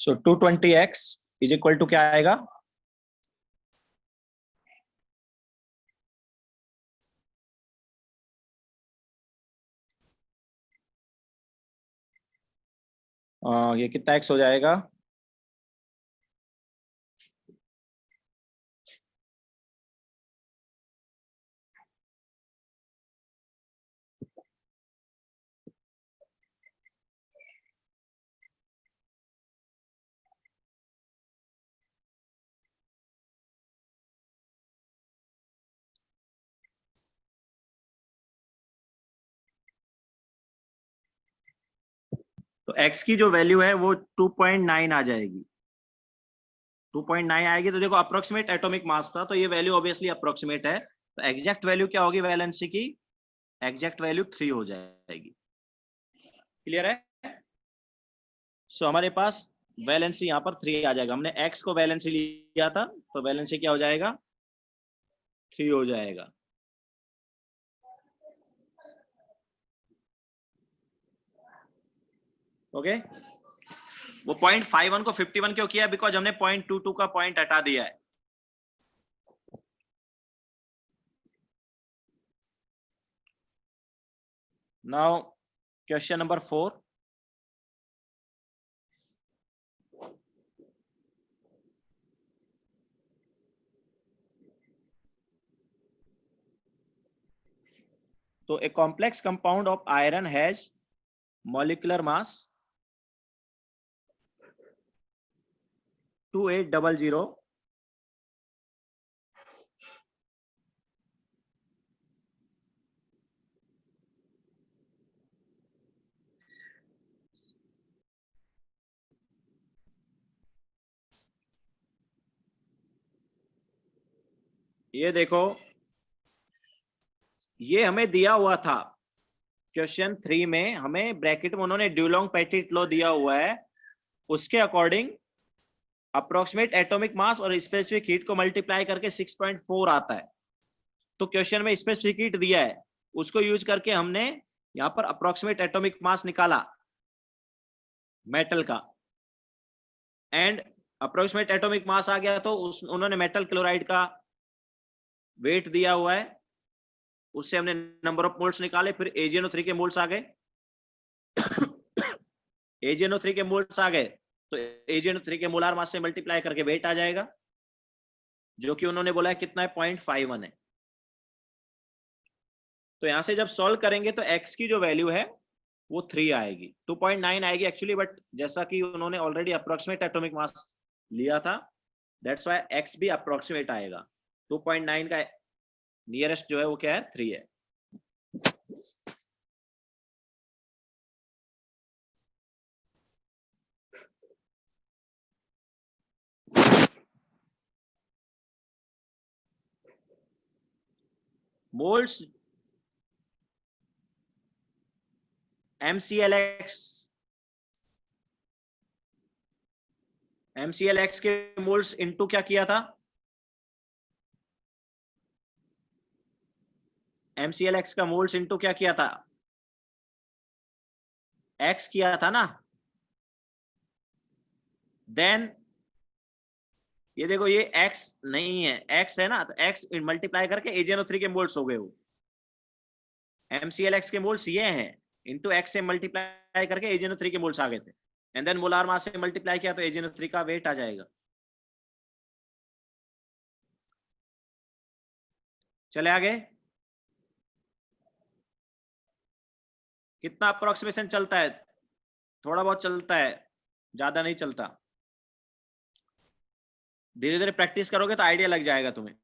so 220x is equal to क्या आएगा? ये कितना x हो जाएगा? तो x की जो वैल्यू है वो 2.9 आ जाएगी। 2.9 आएगी। तो देखो अप्रोक्सीमेट एटॉमिक मास था, तो ये वैल्यू ऑब्वियसली अप्रोक्सीमेट है। तो एग्जैक्ट वैल्यू क्या होगी वैलेंसी की? एग्जैक्ट वैल्यू 3 हो जाएगी। क्लियर है? सो हमारे पास वैलेंसी यहाँ पर 3 आ जाएगा। हमने x को वैलेंसी लिया था, तो वैलेंसी क्या हो जाएगा? 3 हो जाएगा। ओके। वो 0.51 को 51 क्यों किया? बिकॉज हमने 0.22 का पॉइंट हटा दिया है। Now question number 4। तो a complex compound of iron has molecular mass 2800 ये देखो, ये हमें दिया हुआ था क्वेश्चन 3 में। हमें ब्रैकेट में उन्होंने ड्यूलोंग पेटिट लॉ दिया हुआ है, उसके अकॉर्डिंग अप्रोक्सीमेट एटॉमिक मास और स्पेसिफिक हीट को मल्टीप्लाई करके 6.4 आता है। तो क्वेश्चन में स्पेसिफिक हीट दिया है, उसको यूज करके हमने यहां पर अप्रोक्सीमेट एटॉमिक मास निकाला मेटल का, एंड अप्रोक्सीमेट एटॉमिक मास आ गया। तो उन्होंने मेटल क्लोराइड का वेट दिया हुआ है, उससे हमने नंबर ऑफ मोल्स निकाले। फिर AgNO3 के मोल्स आ गए AgNO3 के मोल्स आ गए, तो AgNO3 के मोलार मास से मल्टीप्लाई करके वेट आ जाएगा, जो कि उन्होंने बोला है कितना है? 0.51 है। तो यहां से जब सॉल्व करेंगे तो x की जो वैल्यू है वो 3 आएगी, 2.9 आएगी एक्चुअली, बट जैसा कि उन्होंने ऑलरेडी अप्रोक्सीमेट एटॉमिक मास लिया था, दैट्स व्हाई x भी अप्रोक्सीमेट आएगा। 2.9 का नियरेस्ट जो है वो क्या है? 3 है। मोल्स MClX के मोल्स इनटू क्या किया था? MClX का मोल्स इनटू क्या किया था? x किया था ना। देन ये देखो, ये x नहीं है, x है ना, तो x मल्टीप्लाई करके AgNO3 के मोल्स हो गए। वो MClX के मोल्स ये हैं, इनटू x से मल्टीप्लाई करके AgNO3 के मोल्स आ गए थे, एंड देन मोलार मास से मल्टीप्लाई किया तो AgNO3 का वेट आ जाएगा। चले आगे। कितना अप्रोक्सीमेशन चलता है? थोड़ा बहुत चलता है, ज्यादा नहीं चलता। धीरे धीरे प्रैक्टिस करोगे तो आइडिया लग जाएगा तुम्हें।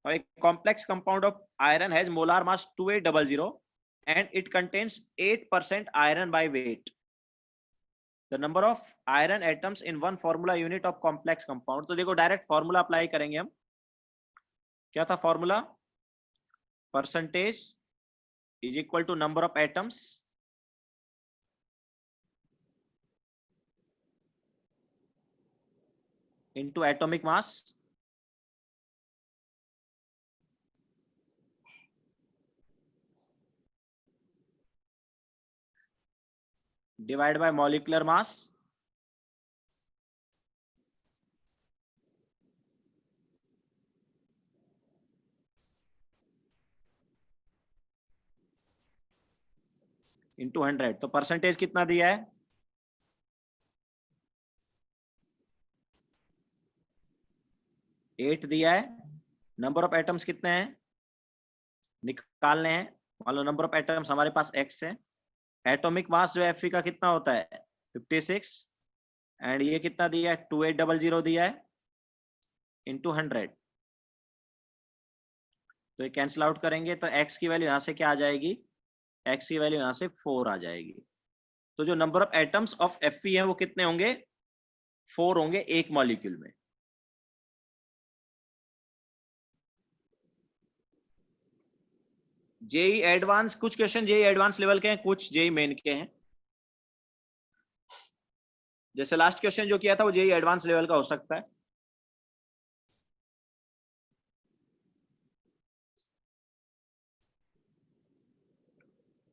और एक complex compound of iron has molar mass 2800 and it contains 8% iron by weight. The number of iron atoms in one formula unit of complex compound. तो देखो डायरेक्ट फॉर्मूला अप्लाई करेंगे हम। क्या था formula? Percentage is equal to number of atoms into atomic mass divide by molecular mass into 100, तो percentage कितना दिया है? 8 दिया है। नंबर ऑफ एटम्स कितने हैं निकालने हैं। मान लो नंबर ऑफ एटम्स हमारे पास x है। एटॉमिक मास जो Fe का कितना होता है 56, एंड ये कितना दिया है 2800 दिया है इंटू 100। तो ये कैंसिल आउट करेंगे तो x की वैल्यू यहां से क्या आ जाएगी, x की वैल्यू यहां से 4 आ जाएगी। तो जो number of atoms of Fe है वो कितने होंगे, 4 होंगे एक मॉलिक्यूल में। जेई एडवांस, कुछ क्वेश्चन जेई एडवांस लेवल के हैं, कुछ जेई मेन के हैं। जैसे लास्ट क्वेश्चन जो किया था वो जेई एडवांस लेवल का हो सकता है।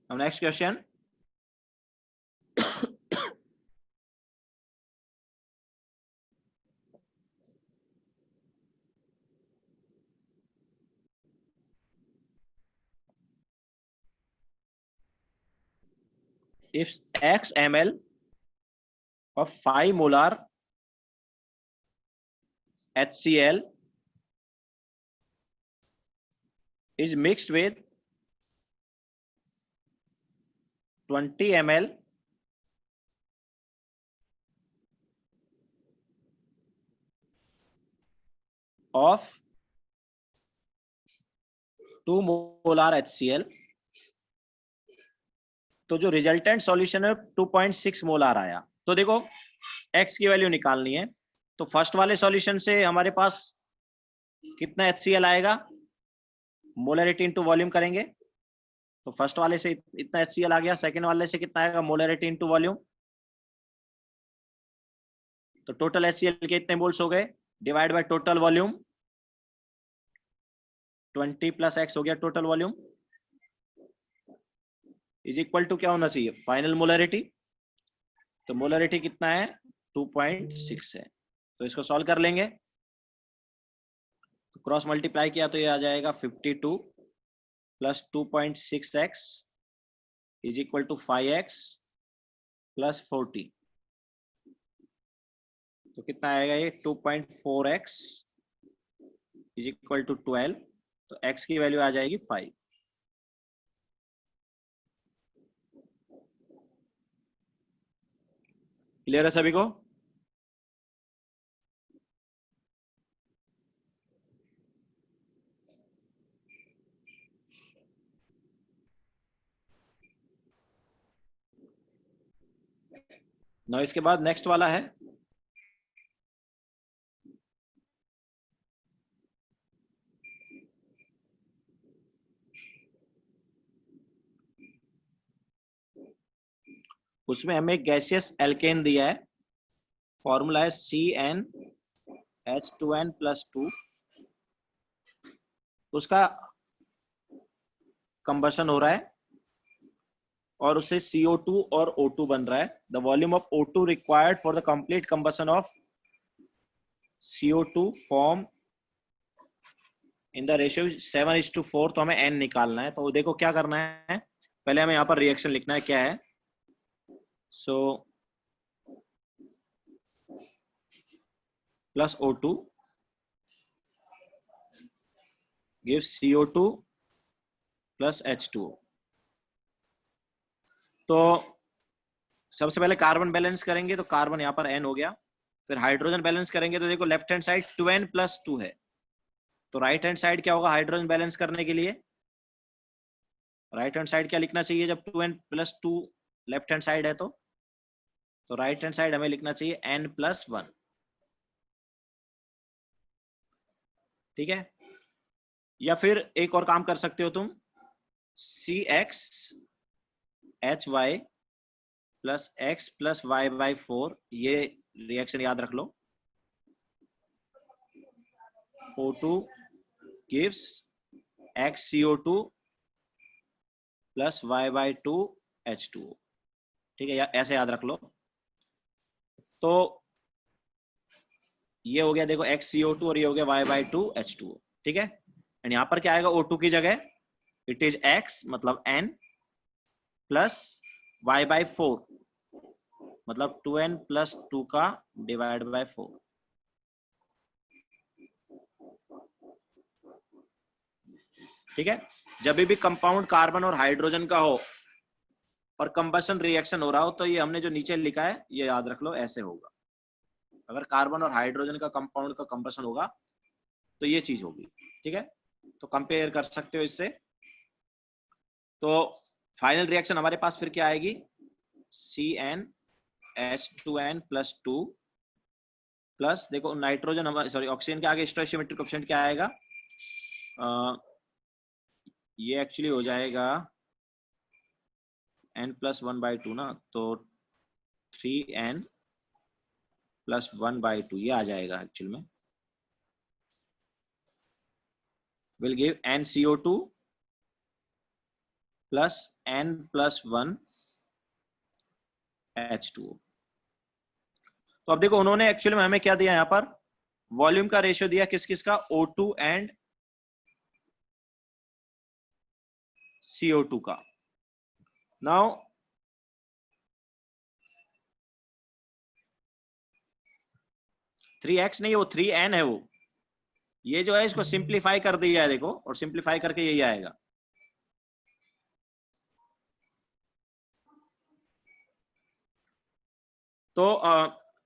अब next question, if x ml of 5 molar HCl is mixed with 20 ml of 2 molar HCl, तो जो रिजल्टेंट सॉल्यूशन है 2.6 मोलार आया। तो देखो x की वैल्यू निकालनी है, तो फर्स्ट वाले सॉल्यूशन से हमारे पास कितना HCl आएगा, मोलरिटी इनटू वॉल्यूम करेंगे तो फर्स्ट वाले से इतना HCl आ गया, सेकंड वाले से कितना आएगा, मोलरिटी इनटू वॉल्यूम। तो टोटल HCl के इतने मोल्स हो गए, divide by total volume, 20 plus x हो गया total volume, is equal to क्या होना चाहिए, फाइनल मोलरिटी। तो मोलरिटी कितना है 2.6 है। तो इसको सॉल्व कर लेंगे, तो क्रॉस मल्टीप्लाई किया तो ये आ जाएगा 52 plus 2.6x is equal to 5x plus 40। तो कितना आएगा ये 2.4x इज इक्वल टू 12। तो x की वैल्यू आ जाएगी 5। क्लियर है सभी को? ना इसके बाद नेक्स्ट वाला है उसमें हमें गैसियस एल्केन दिया है, फॉर्मूला है CnH2n+2। उसका कंबशन हो रहा है और उससे CO2 और O2 बन रहा है। The volume of O2 required for the complete combustion of CO2 form in the ratio 7:4। तो हमें n निकालना है। तो देखो क्या करना है, पहले हमें यहाँ पर रिएक्शन लिखना है, क्या है, so plus O2 gives CO2 plus H2O। तो सबसे पहले कार्बन बैलेंस करेंगे तो कार्बन यहाँ पर n हो गया। फिर हाइड्रोजन बैलेंस करेंगे तो देखो लेफ्ट हैंड साइड 2n+2 है, तो राइट हैंड साइड क्या होगा, हाइड्रोजन बैलेंस करने के लिए राइट हैंड साइड क्या लिखना चाहिए, जब 2n+2 लेफ्ट हैंड साइड है तो राइट हैंड साइड हमें लिखना चाहिए n+1। ठीक है, या फिर एक और काम कर सकते हो तुम, CxHy plus x plus y/4, ये रिएक्शन याद रख लो। O2 gives XCO2 plus y/2 H2O। ठीक है, ऐसे याद रख लो। तो ये हो गया देखो XCO2 और ये हो गया y/2 H2O। ठीक है, एंड यहाँ पर क्या आएगा O2 की जगह, इट इज x मतलब n प्लस y बाई 4, मतलब 2n प्लस 2 का डिवाइड बाय 4। ठीक है, जब भी कंपाउंड कार्बन और हाइड्रोजन का हो और कंबशन रिएक्शन हो रहा हो तो ये हमने जो नीचे लिखा है ये याद रख लो, ऐसे होगा। अगर कार्बन और हाइड्रोजन का कंपाउंड का कंबशन होगा तो ये चीज होगी। ठीक है, तो कंपेयर कर सकते हो इससे। तो फाइनल रिएक्शन हमारे पास फिर क्या आएगी, CnH2n प्लस 2 प्लस, देखो नाइट्रोजन हमारे, सॉरी ऑक्सीजन के आगे स्टोइचियोमेट्रिक कोएफिशिएंट क्या आएगा, ये एक्चुअली हो जाएगा n प्लस 1/2 ना, तो 3n प्लस 1/2 ये आ जाएगा एक्चुअल में, will give NCO2 plus n plus 1 H2O। तो अब देखो उन्होंने एक्चुअली में हमें क्या दिया, यहां पर वॉल्यूम का रेशियो दिया किस किस का, O2 एंड CO2 का। नाउ थ्री एक्स नहीं, वो 3n है वो, ये जो है इसको सिंप्लीफाई कर दिया है देखो, और सिंप्लीफाई करके यही आएगा। तो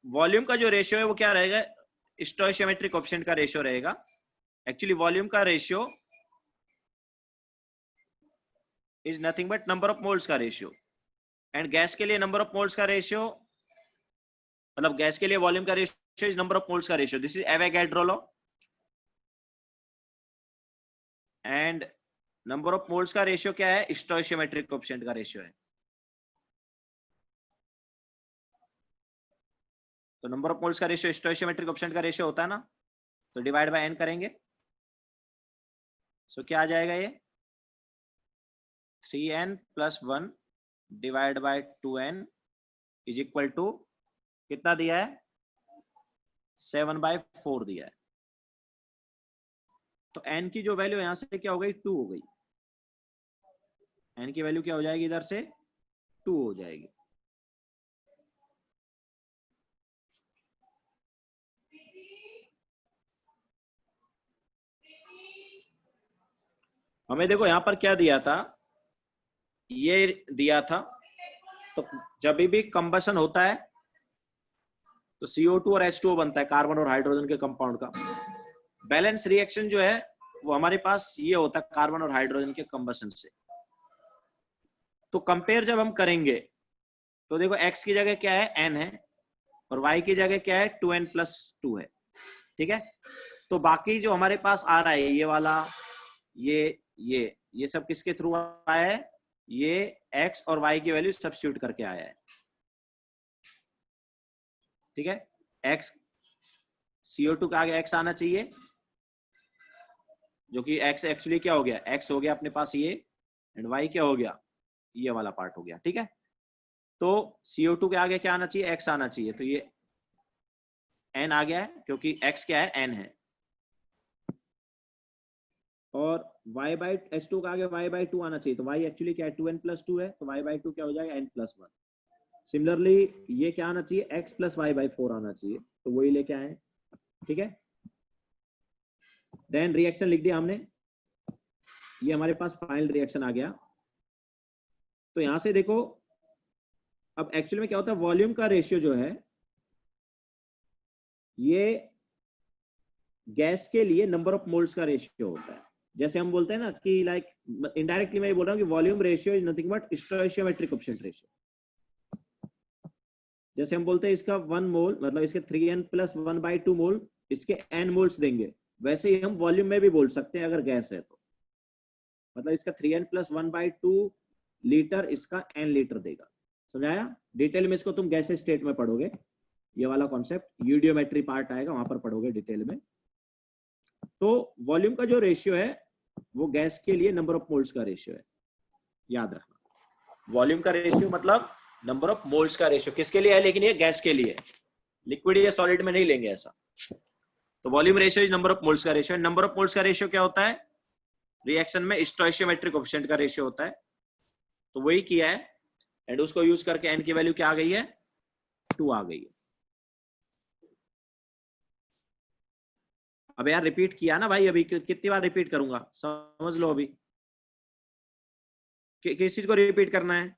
वॉल्यूम का जो रेशियो है वो क्या रहेगा, स्टोइचियोमेट्रिक कोएफिशिएंट का रेशियो रहेगा। एक्चुअली वॉल्यूम का ratio is nothing but number of moles का रेशियो, एंड गैस के लिए नंबर ऑफ मोल्स का रेशियो, मतलब गैस के लिए वॉल्यूम का ratio is number of moles का ratio, this is Avogadro law. And number of moles का रेशियो क्या है, स्टोइचियोमेट्रिक कोएफिशिएंट का रेशियो है। तो नंबर ऑफ मोल्स का रेशियो स्टोइचियोमेट्रिक कोएफिशिएंट का रेशियो होता है ना, तो डिवाइड बाय n करेंगे, सो क्या आ जाएगा ये 3n plus 1 divide by 2n is equal to कितना दिया है, 7/4 दिया है। तो n की जो वैल्यू यहां से क्या हो गई, 2 हो गई, n की वैल्यू क्या हो जाएगी, इधर से 2 हो जाएगी। हमें देखो यहां पर क्या दिया था, ये दिया था, तो जब भी कंबशन होता है तो CO2 और H2O बनता है, कार्बन और हाइड्रोजन के कंपाउंड का। बैलेंस रिएक्शन जो है वो हमारे पास ये होता है कार्बन और हाइड्रोजन के कंबशन से। तो कंपेयर जब हम करेंगे तो देखो x की जगह क्या है, n है, और y की जगह क्या है, 2n प्लस 2 है। ठीक है, तो बाकी जो हमारे पास आ रहा है ये वाला, ये सब किसके थ्रू आया है, ये x और y की वैल्यू सब्स्टिट्यूट करके आया है। ठीक है, x CO2 के आगे x आना चाहिए, जो कि x एक्चुअली क्या हो गया, x हो गया अपने पास ये, एंड y क्या हो गया, ये वाला पार्ट हो गया। ठीक है, तो CO2 के आगे क्या आना चाहिए, x आना चाहिए, तो ये n आ गया है क्योंकि x क्या है, n है, और y बाई H2 के आगे y बाई 2 आना चाहिए, तो y एक्चुअली क्या है, 2n प्लस 2 है, तो y बाई 2 क्या हो जाएगा, n प्लस 1। सिमिलरली ये क्या आना चाहिए, x प्लस y बाई 4 आना चाहिए, तो वही लेके आए। ठीक है, देन रिएक्शन लिख दिया हमने, ये हमारे पास फाइनल रिएक्शन आ गया। तो यहां से देखो अब एक्चुअली में क्या होता है, वॉल्यूम का रेशियो जो है ये गैस के लिए नंबर ऑफ मोल्स का रेशियो होता है। जैसे हम बोलते हैं ना कि लाइक इनडायरेक्टली मैं बोल रहा हूं कि volume ratio is nothing but stoichiometric coefficient ratio. जैसे हम बोलते हैं इसका 1 मोल मतलब इसके 3n प्लस 1/2 मोल, इसके n मोल्स देंगे, वैसे ही हम वॉल्यूम में भी बोल सकते हैं अगर गैस है तो, मतलब इसका 3n प्लस 1/2 लीटर इसका n लीटर देगा। समझाया, डिटेल में इसको तुम गैस स्टेट में पढ़ोगे, ये वाला कॉन्सेप्ट यूडियोमेट्री पार्ट आएगा वहां पर पढ़ोगे डिटेल में। तो वॉल्यूम का जो रेशियो है वो गैस के लिए नंबर ऑफ मोल्स का रेशियो है, याद रखना। वॉल्यूम का रेशियो मतलब नंबर ऑफ मोल्स का रेशियो किसके लिए है, लेकिन ये गैस के लिए, लिक्विड या सॉलिड में नहीं लेंगे ऐसा। तो volume ratio is number of moles का रेशियो। नंबर ऑफ मोल्स का रेशियो क्या होता है, रिएक्शन में स्टोइचियोमेट्रिक कोएफिशिएंट का रेशियो होता है। तो वही किया है, एंड उसको यूज करके n की वैल्यू क्या आ गई है, 2 आ गई है। अब यार रिपीट किया ना भाई, अभी कितनी बार रिपीट करूंगा, समझ लो अभी किस चीज को रिपीट करना है।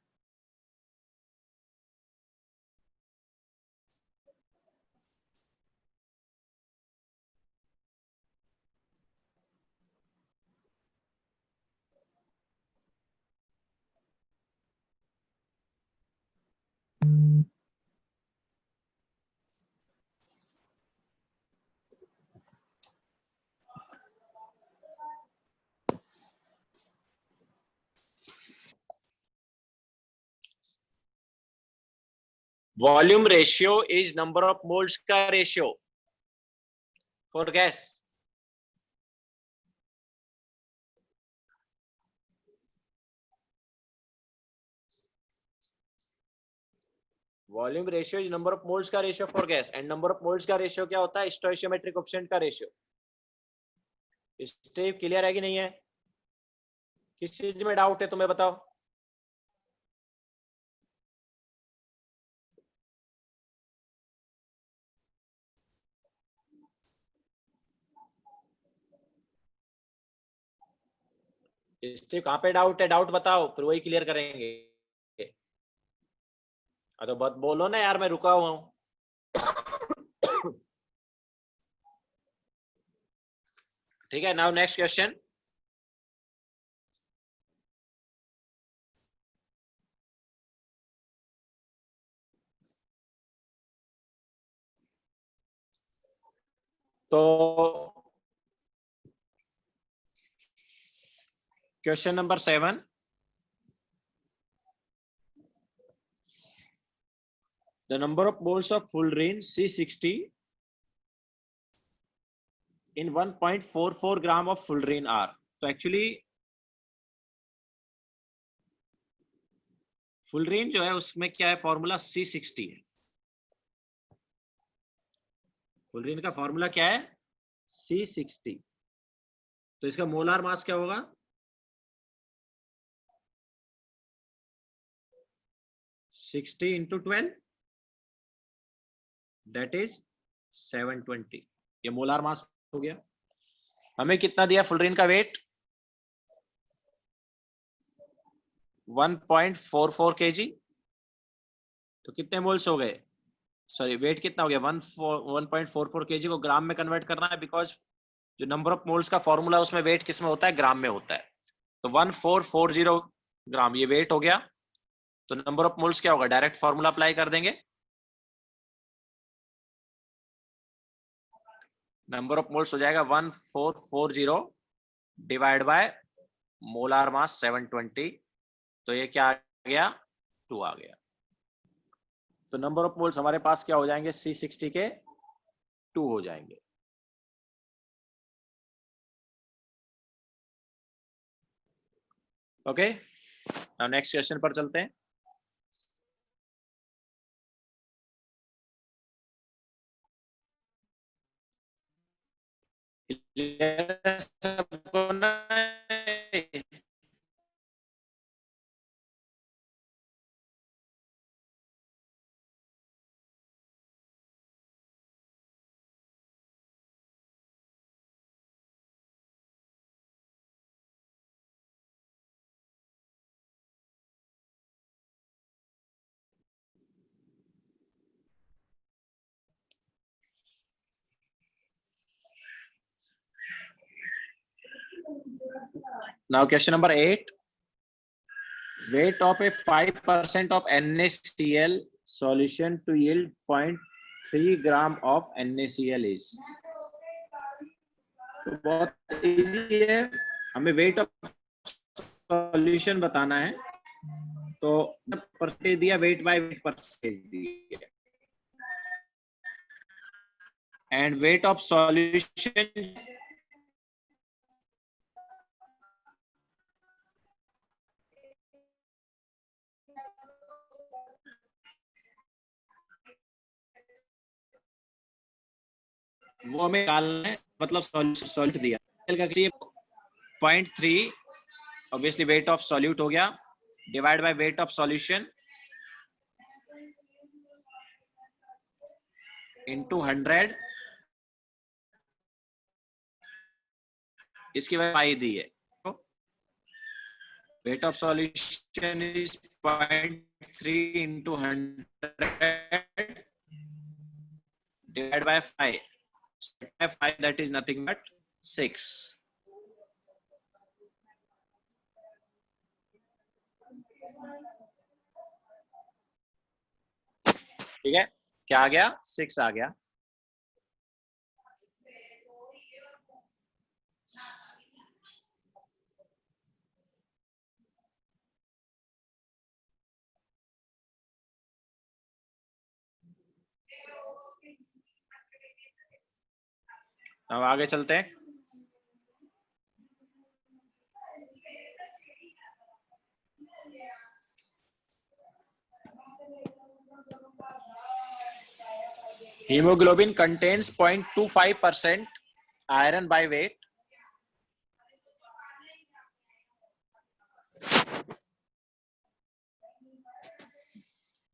Volume ratio is number of moles का ratio for gas. Volume ratio is number of moles का ratio for gas and number of moles का रेशियो क्या होता है, स्टोइचियोमेट्रिक कोएफिशिएंट का रेशियो। स्टेप क्लियर है कि नहीं है, किस चीज में डाउट है तुम्हें बताओ। स्टेप कहाँ पे डाउट है, डाउट बताओ फिर वही क्लियर करेंगे। तो बस बोलो ना यार, मैं रुका हुआ हूँ। ठीक है, नाउ नेक्स्ट क्वेश्चन। तो question number 7, the number of moles of fullerene C60 in 1.44 gram of fullerene are। तो एक्चुअली फुलरीन जो है उसमें क्या है, फॉर्मूला C60 है। फुलरीन का फॉर्मूला क्या है, C60। तो इसका मोलार मास क्या होगा, 60 इंटू 12 दैट इज 720। ये मोलार मास हो गया। हमें कितना दिया फुलरीन का वेट, 1.44 kg। तो कितने मोल्स हो गए, सॉरी वेट कितना हो गया, 1.44 kg को ग्राम में कन्वर्ट करना है, बिकॉज जो नंबर ऑफ मोल्स का फॉर्मूला उसमें वेट किस में होता है, ग्राम में होता है। तो 1440 ग्राम ये वेट हो गया। तो नंबर ऑफ मोल्स क्या होगा, डायरेक्ट फॉर्मूला अप्लाई कर देंगे। नंबर ऑफ मोल्स हो जाएगा 1440 डिवाइड बाय मोलार मास 720। तो ये क्या आ गया, 2 आ गया। तो नंबर ऑफ मोल्स हमारे पास क्या हो जाएंगे, C60 के 2 हो जाएंगे। ओके, नाउ नेक्स्ट क्वेश्चन पर चलते हैं। Now question number 8. Weight of a 5% of NaCl solution to yield 0.3 gram of NaCl is। तो बहुत इजी है, हमें वेट ऑफ सॉल्यूशन बताना है। तो परसेंटेज दिया, वेट बाय वेट परसेंटेज दिया, एंड वेट ऑफ सॉल्यूशन वो हमें निकालना है, मतलब सॉल्यूट दिया 0.3, ऑब्वियसली वेट ऑफ सॉल्यूट हो गया, divide by weight of solution into 100, इसकी वैल्यू पाई दी है। Weight of solution is 0.3 into 100 divided by 5. 5 that is nothing but 6. ठीक है, क्या आ गया? 6 आ गया। अब आगे चलते हैं। Hemoglobin contains 0.25% iron by weight.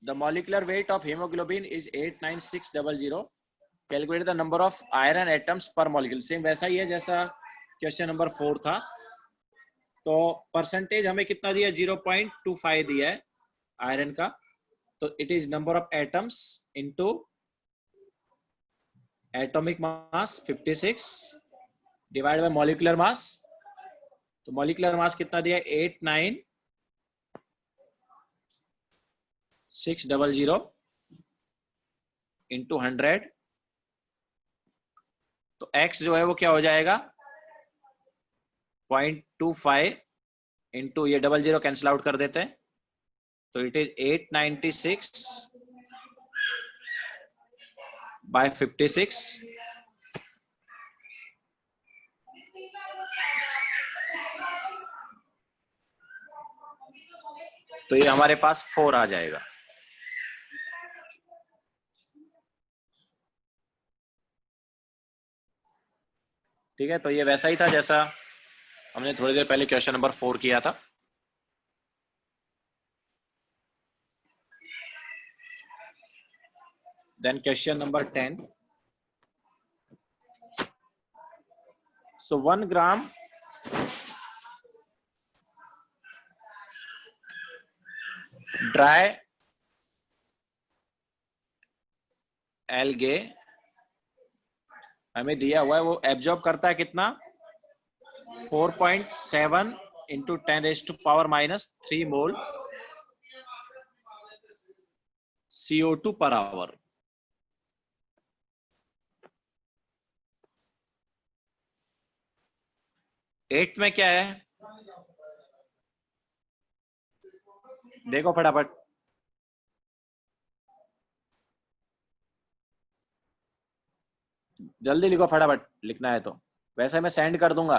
The molecular weight of hemoglobin is 89600. Calculate the number of iron atoms per molecule. Same वैसा ही है जैसा क्वेश्चन नंबर 4 था। तो परसेंटेज हमें कितना दिया? 0.25 दिया है आयरन का। तो it is number of atoms into atomic mass 56 divide by molecular मास। तो मॉलिक्यूलर मास कितना दिया? 89600 इंटू 100। तो x जो है वो क्या हो जाएगा? 0.25 इंटू ये 00 कैंसिल आउट कर देते हैं। तो इट इज 896 बाय 56। तो ये हमारे पास 4 आ जाएगा। ठीक है, तो ये वैसा ही था जैसा हमने थोड़ी देर पहले क्वेश्चन नंबर 4 किया था। Then question number 10। So 1 gram dry algae हमें दिया हुआ है, वो एब्जॉर्ब करता है कितना? 4.7 इंटू 10⁻³ मोल CO2 पर आवर। एट में क्या है देखो फटाफट। जल्दी लिखो फटाफट, लिखना है तो, वैसे मैं सेंड कर दूंगा।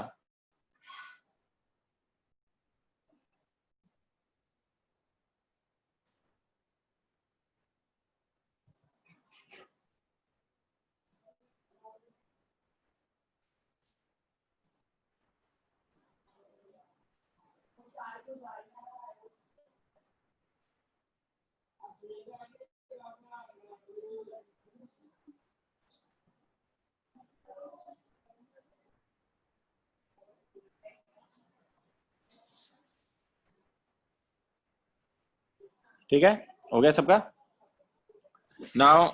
ठीक है, हो गया सबका? नाउ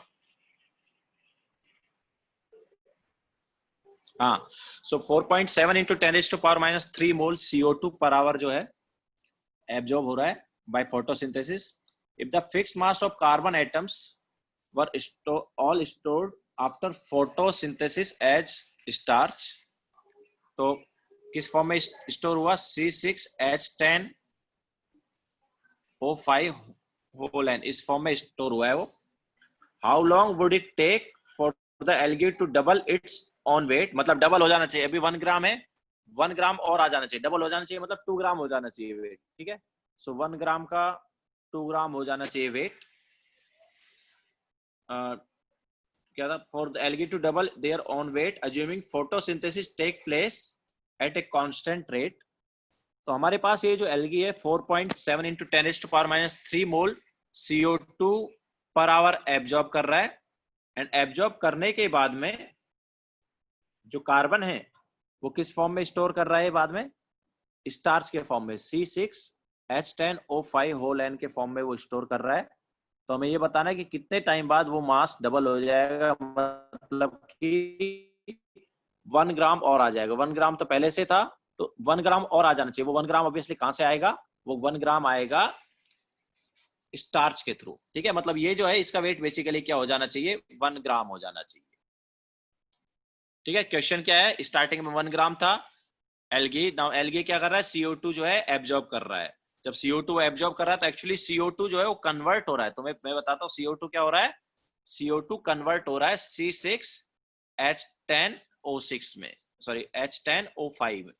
हाँ, सो 4.7 इंटू 10⁻³ मोल CO2 पर आवर जो है एब्जॉर्ब हो रहा है by photosynthesis. If the fixed mass of carbon atoms were all stored after photosynthesis as starch, तो किस फॉर्म में स्टोर हुआ? C6H10O5 होल एन, इस फॉर्म में स्टोर हुआ है वो। How long would it take for the algae to double its own weight? मतलब डबल हो जाना चाहिए, अभी 1 ग्राम है, 1 ग्राम और आ जाना चाहिए, डबल हो जाना चाहिए, मतलब 2 ग्राम हो जाना चाहिए वेट। ठीक है, सो 1 ग्राम का 2 ग्राम हो जाना चाहिए वेट। क्या था? For the algae to double their own weight assuming photosynthesis take place at a constant rate. तो हमारे पास ये जो एल्गी है 4.7 इंटू 10⁻³ मोल CO2 पर आवर एब्जॉर्ब कर रहा है एंड एब्जॉर्ब करने के बाद में जो कार्बन है वो किस फॉर्म में स्टोर कर रहा है बाद में, स्टार्च के फॉर्म में, C6H10O5 होल एन के फॉर्म में वो स्टोर कर रहा है। तो हमें ये बताना है कि कितने टाइम बाद वो मास डबल हो जाएगा, मतलब कि 1 ग्राम और आ जाएगा। 1 ग्राम तो पहले से था, तो 1 ग्राम और आ जाना चाहिए। वो 1 ग्राम ऑब्वियसली कहां से आएगा, वो 1 ग्राम आएगा स्टार्च के थ्रू। ठीक है, मतलब ये जो है इसका वेट बेसिकली क्या हो जाना चाहिए, 1 ग्राम हो जाना चाहिए। ठीक है, क्वेश्चन क्या है, स्टार्टिंग में 1 ग्राम था एल्गी, नाउ एल्गी क्या कर रहा है, CO2 जो है एब्जॉर्ब कर रहा है। जब CO2 एब्जॉर्ब कर रहा है तो एक्चुअली CO2 जो है वो कन्वर्ट हो रहा है। तो मैं बताता हूँ CO2 क्या हो रहा है, CO2 कन्वर्ट हो रहा है C6H10O6 में, सॉरी H10O5,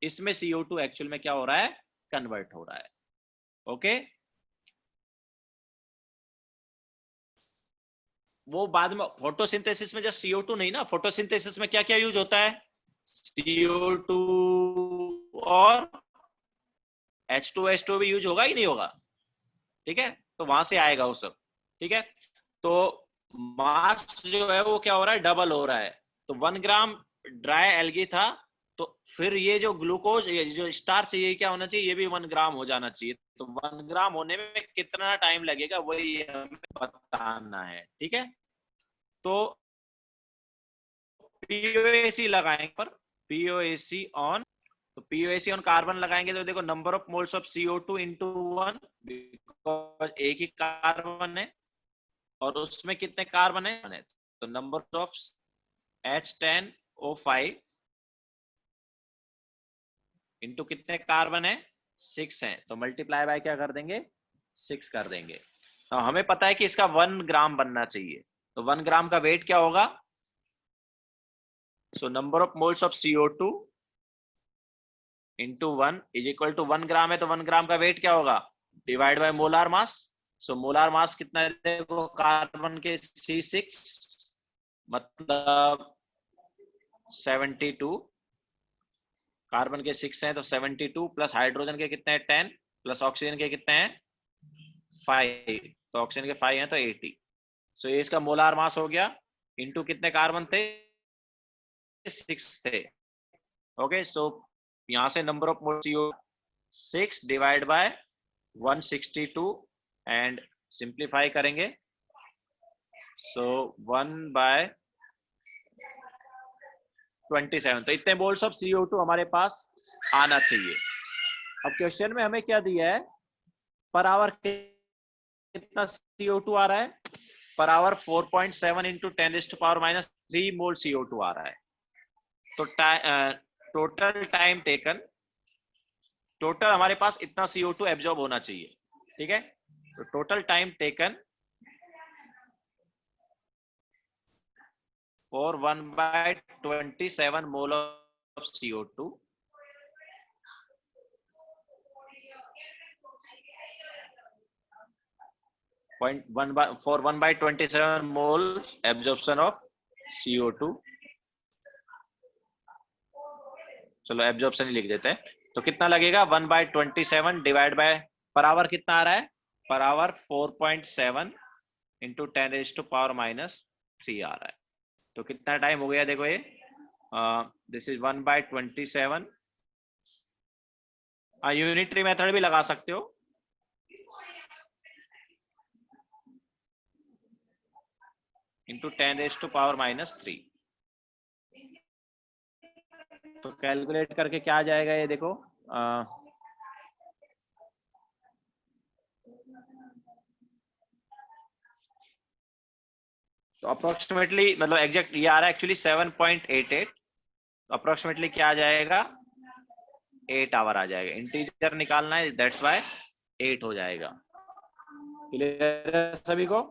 इसमें CO2 एक्चुअल में क्या हो रहा है, कन्वर्ट हो रहा है। ओके, वो बाद में फोटोसिंथेसिस में जस्ट CO2 नहीं ना, फोटोसिंथेसिस में क्या क्या यूज होता है, CO2 और H2 भी यूज होगा ही नहीं होगा। ठीक है, तो वहां से आएगा वो सब। ठीक है, तो मास जो है वो क्या हो रहा है, डबल हो रहा है। तो 1 ग्राम ड्राई एल्गी था, तो फिर ये जो ग्लूकोज, ये जो स्टार्च, ये क्या होना चाहिए, ये भी 1 ग्राम हो जाना चाहिए। तो 1 ग्राम होने में कितना टाइम लगेगा वही हमें बताना है। ठीक है, तो पीओएसी लगाएंगे पर, पीओएसी ऑन, तो पीओएसी ऑन कार्बन लगाएंगे तो देखो number of moles of CO2 into 1, because एक ही कार्बन है और उसमें कितने कार्बन है, तो नंबर ऑफ H10O5 इंटू कितने कार्बन है, 6 है, तो मल्टीप्लाई बाय क्या कर देंगे, 6 कर देंगे। तो हमें पता है कि इसका 1 ग्राम बनना चाहिए, तो 1 ग्राम का वेट क्या होगा, so number of moles of CO2 into 1 is equal to 1 gram है, तो 1 ग्राम का वेट क्या होगा, divide by molar mass. So molar mass कितना है, देखो कार्बन के C6 मतलब 72, कार्बन के 6 हैं तो 72 प्लस हाइड्रोजन के कितने हैं 10 प्लस ऑक्सीजन के कितने हैं 5, तो ऑक्सीजन के 5 हैं तो 80। सो ये इसका मोलार मास हो गया, इंटू कितने कार्बन थे, 6 थे। ओके, सो यहां से number of mole CO 6 divide by 162 and simplify करेंगे, सो 1/27, तो इतने मोल्स ऑफ CO2 हमारे पास आना चाहिए। अब क्वेश्चन में हमें क्या दिया है, पर आवर कितना CO2 आ रहा है, पर आवर 4.7 इंटू 10⁻³ मोल CO2 आ रहा है। तो टोटल टाइम टेकन, टोटल हमारे पास इतना CO2 एब्जॉर्ब होना चाहिए। ठीक है, तो total time taken for 1/27 mole of CO2 for 1/27 mole absorption of CO2, चलो एब्जॉर्प्शन ही लिख देते हैं, तो कितना लगेगा 1/27 डिवाइड बाय, पर आवर कितना आ रहा है, पर आवर 4.7 इंटू 10⁻³ आ रहा है। तो कितना टाइम हो गया देखो ये, दिस इज 1/27, यूनिटरी मेथड भी लगा सकते हो, इंटू 10⁻³। तो कैलकुलेट करके क्या आ जाएगा ये देखो, तो अप्रोक्सीमेटली, मतलब एग्जैक्ट ये आ रहा है एक्चुअली 7.88, अप्रोक्सीमेटली क्या आ जाएगा, 8 आवर आ जाएगा। इंटीजर निकालना है, दैट्स वाई 8 हो जाएगा। क्लियर है सभी को,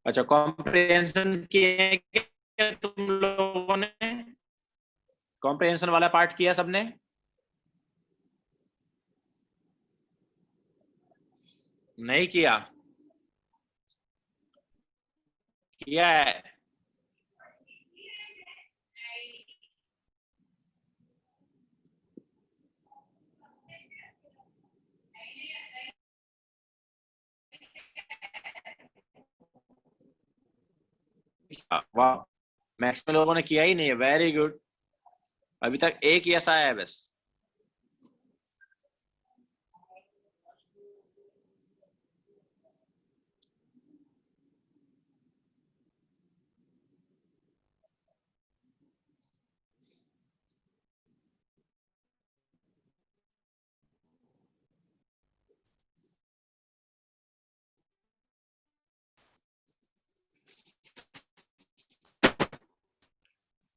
अच्छा, कॉम्प्रिहेंशन किए क्या तुम लोगों ने? कॉम्प्रिहेंशन वाला पार्ट किया सबने? नहीं किया? किया है? वाह, मैक्सिमम लोगों ने किया ही नहीं है। वेरी गुड, अभी तक एक यस आया है बस।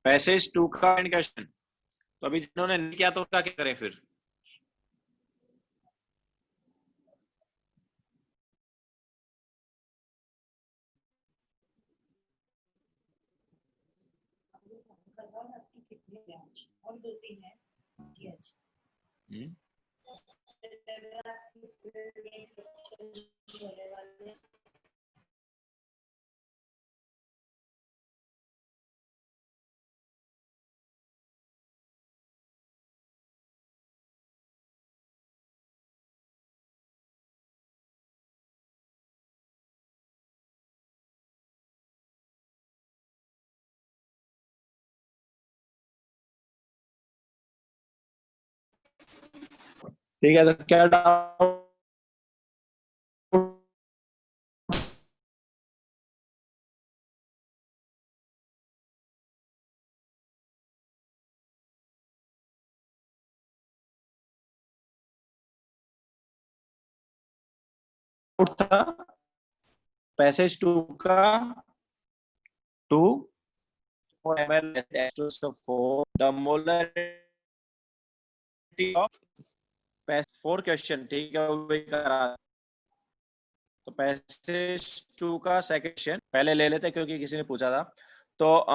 पैसेज 2 का क्वेश्चन, तो अभी जिन्होंने नहीं किया तो उसका क्या करें फिर? हम्म? ठीक है, तो क्या डाउट था पैसेज 2 का? 2 ml H2SO4, the molarity of passage 4 question, ठीक है, वो भी करा। तो पैसेज 2 का सेकंड क्वेश्चन पहले ले लेते क्योंकि किसी ने पूछा था। तो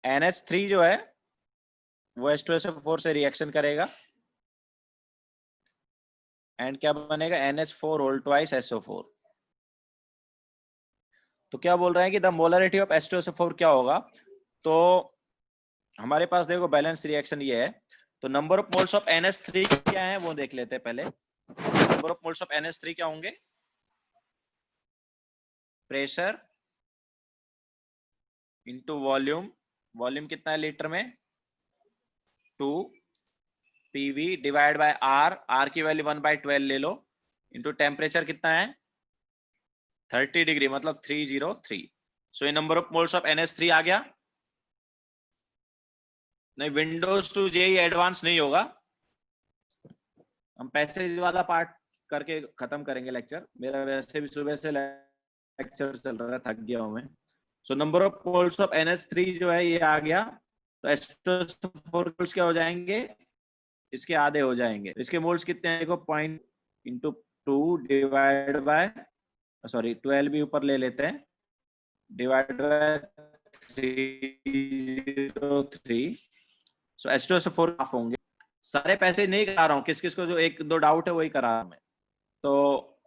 NH3 जो है वो H2SO4 से रिएक्शन करेगा एंड क्या बनेगा, NH4 होल ट्वाइस SO4। तो क्या बोल रहे हैं कि द मोलरिटी ऑफ H2SO4 क्या होगा? तो हमारे पास देखो बैलेंस रिएक्शन ये है, तो number of moles of NH3 क्या है वो देख लेते हैं पहले। Number of moles of NH3 क्या होंगे? प्रेशर इंटू वॉल्यूम, वॉल्यूम कितना है लीटर में? 2 PV डिवाइड बाय R की वैल्यू 1/12 ले लो, इंटू टेम्परेचर कितना है 30 डिग्री, मतलब 303। सो ये number of moles of NH3 आ गया। नहीं, विंडोज टू जेई एडवांस नहीं होगा, हम पैसेज वाला पार्ट करके खत्म करेंगे लेक्चर। मेरा वैसे भी सुबह से लेक्चर चल रहा है, थक गया हूं मैं। सो number of moles of NH3 जो है ये आ गया, तो H2SO4 मोल्स क्या हो जाएंगे, इसके आधे हो जाएंगे। इसके मोल्स कितने हैं देखो, 0.2 डिवाइड बाय, सॉरी 12 भी ऊपर ले लेते हैं, divide by 303। So H2SO4 half होंगे। सारे पैसे नहीं करा रहा हूँ, किस किस को जो एक दो डाउट है वही करा रहा हूं मैं। तो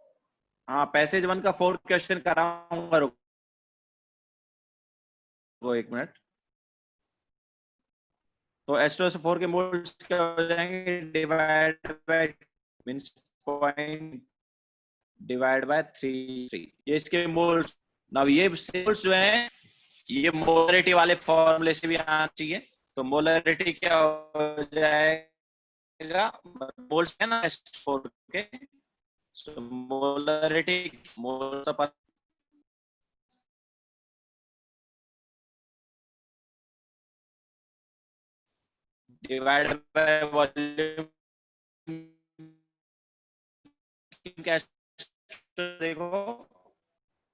हाँ, पैसेज 1 का 4 क्वेश्चन कराऊंगा, रुको एक मिनट। तो H2SO4 के मोल्स क्या हो जाएंगे, divide by means point divide by 3, ये इसके मोल्स। नाउ ये मोल्स जो हैं ये मोलरिटी वाले फॉर्मूले से भी आना चाहिए। तो मोलरिटी क्या हो जाएगा, मोल्स है ना H4 के, so molarity moles divide by volume, देखो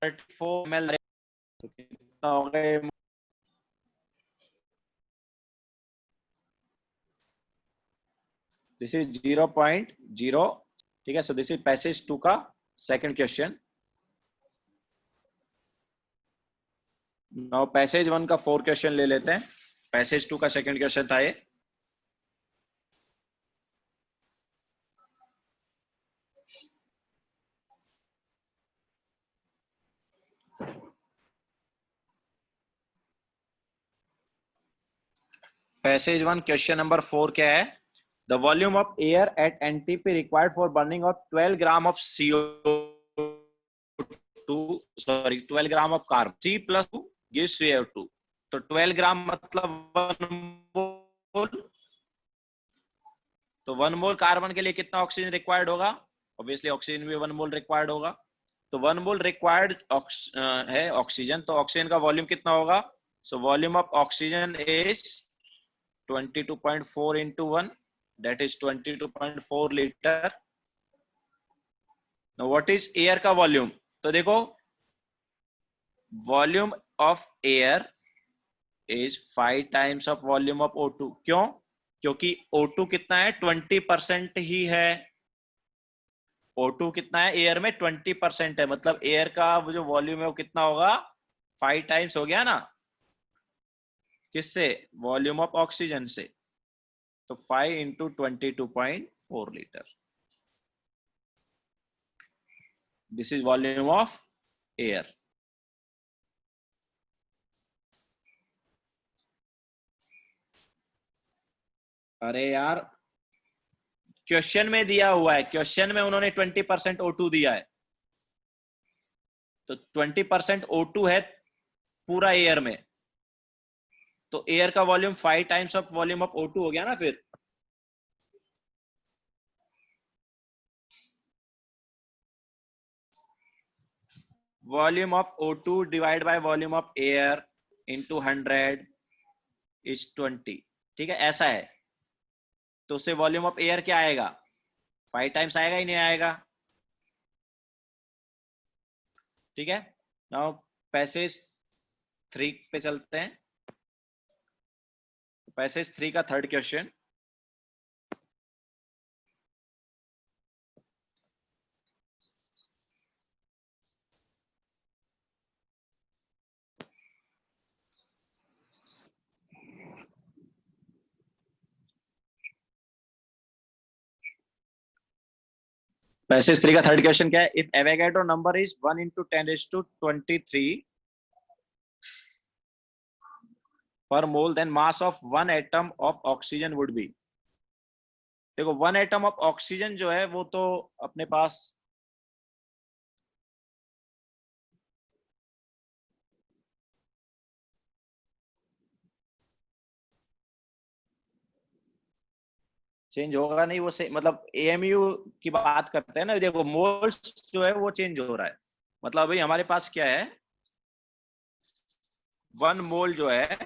34 ml, तो कितना हो गए, दिस इज 0.0, ठीक है। सो दिस इज पैसेज 2 का सेकंड क्वेश्चन। नाउ पैसेज 1 का 4 क्वेश्चन ले लेते हैं। पैसेज 2 का सेकंड क्वेश्चन था ये। पैसेज 1 क्वेश्चन नंबर 4 क्या है? The volume of air at NTP required for burning of 12 gram of CO2 sorry 12 gram of carbon C plus gives CO2। तो 12 ग्राम मतलब 1 मोल। तो 1 मोल कार्बन के लिए कितना ऑक्सीजन रिक्वायर्ड होगा? ऑब्वियसली ऑक्सीजन भी 1 मोल रिक्वायर्ड होगा। तो 1 मोल रिक्वायर्ड है ऑक्सीजन, तो ऑक्सीजन का वॉल्यूम कितना होगा? So volume of oxygen is 22.4 into 1, that is 22.4 litre. Now what is air का वॉल्यूम? तो देखो volume of air is 5 times of volume of O2। क्यों? क्योंकि O2 कितना है? 20% ही है। O2 कितना है एयर में? 20% है। मतलब एयर का वो जो वॉल्यूम है वो कितना होगा? 5 टाइम्स हो गया ना। किससे? वॉल्यूम ऑफ ऑक्सीजन से। तो 5 into 22.4 litre, this is volume of air. अरे यार क्वेश्चन में दिया हुआ है, क्वेश्चन में उन्होंने 20% O2 दिया है, तो 20% O2 है पूरा एयर में, तो एयर का volume 5 times of volume of O2 हो गया ना। फिर volume of O2 divide by volume of air into 100 is 20। ठीक है, ऐसा है। तो उससे वॉल्यूम ऑफ एयर क्या आएगा? 5 टाइम्स आएगा ही नहीं आएगा? ठीक है। नाउ पैसेज 3 पे चलते हैं। पैसेज 3 का थर्ड क्वेश्चन। पैसेज 3 का थर्ड क्वेश्चन क्या है? If Avogadro number is 1 into 10⁻23 per mole, then mass of 1 atom of oxygen would be। देखो 1 एटम ऑफ ऑक्सीजन जो है वो तो अपने पास चेंज होगा नहीं, वो से मतलब एएमयू की बात करते हैं ना। देखो मोल्स जो है वो चेंज हो रहा है। मतलब अभी हमारे पास क्या है? 1 मोल जो है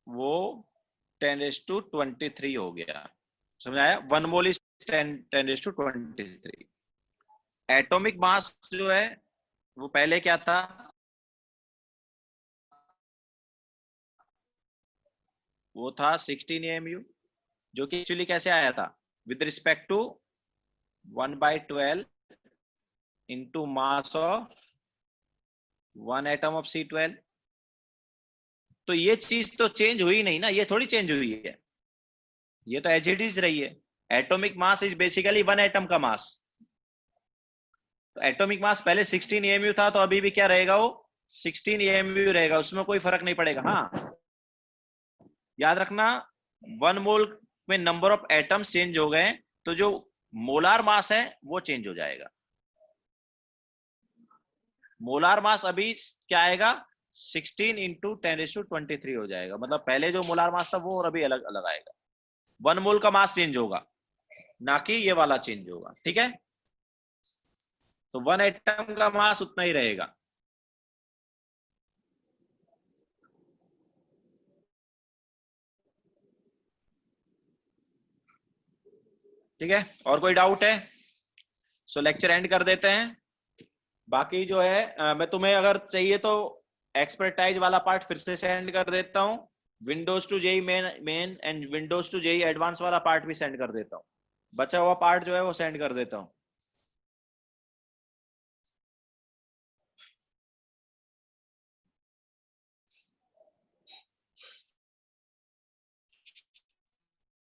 वो 10⁻23 हो गया। समझ आया? 1 मोल इज 10⁻23। एटॉमिक मास जो है वो पहले क्या था? वो था 16 एएमयू, जो कि एक्चुअली कैसे आया था? With respect to 1/12 into mass of 1 atom of C12। तो ये चीज तो चेंज हुई नहीं ना, ये थोड़ी चेंज हुई है, ये तो एज इट इज रही है। Atomic mass is basically 1 atom का मास। तो एटॉमिक मास पहले 16 एएमयू था, तो अभी भी क्या रहेगा? वो 16 एएमयू रहेगा, उसमें कोई फर्क नहीं पड़ेगा। हाँ याद रखना, 1 मोल में नंबर ऑफ एटम्स चेंज हो गए तो जो मोलार मास है वो चेंज हो जाएगा। मोलार मास अभी क्या आएगा? 16 इंटू 10⁻23 हो जाएगा। मतलब पहले जो मोलार मास था वो और अभी अलग अलग आएगा। 1 मोल का मास चेंज होगा, ना कि ये वाला चेंज होगा। ठीक है, तो 1 एटम का मास उतना ही रहेगा। ठीक है, और कोई डाउट है? सो लेक्चर एंड कर देते हैं। बाकी जो है मैं तुम्हें अगर चाहिए तो एक्सपर्टाइज वाला पार्ट फिर से सेंड कर देता हूँ। Windows to JEE Main and windows to JEE advance वाला पार्ट भी सेंड कर देता हूँ। बचा हुआ पार्ट जो है वो सेंड कर देता हूं।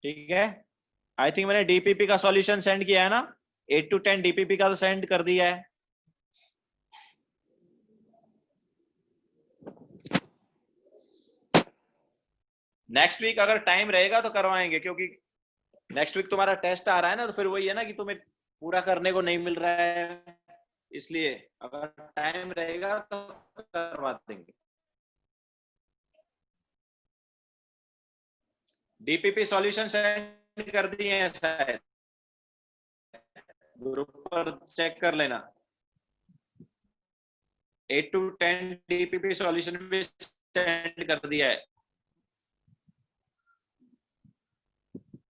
ठीक है, आई थिंक मैंने डीपीपी का सॉल्यूशन सेंड किया है ना, 8 to 10 डीपीपी का तो सेंड कर दिया है। नेक्स्ट वीक अगर टाइम रहेगा तो करवाएंगे, क्योंकि नेक्स्ट वीक तुम्हारा टेस्ट आ रहा है ना, तो फिर वही है ना कि तुम्हें पूरा करने को नहीं मिल रहा है, इसलिए अगर टाइम रहेगा तो करवा देंगे। डीपीपी सॉल्यूशन सेंड कर दिए हैं शायद, ग्रुप पर चेक कर लेना। 8 to 10 डीपीपी सॉल्यूशन भी सेंड कर दिया है।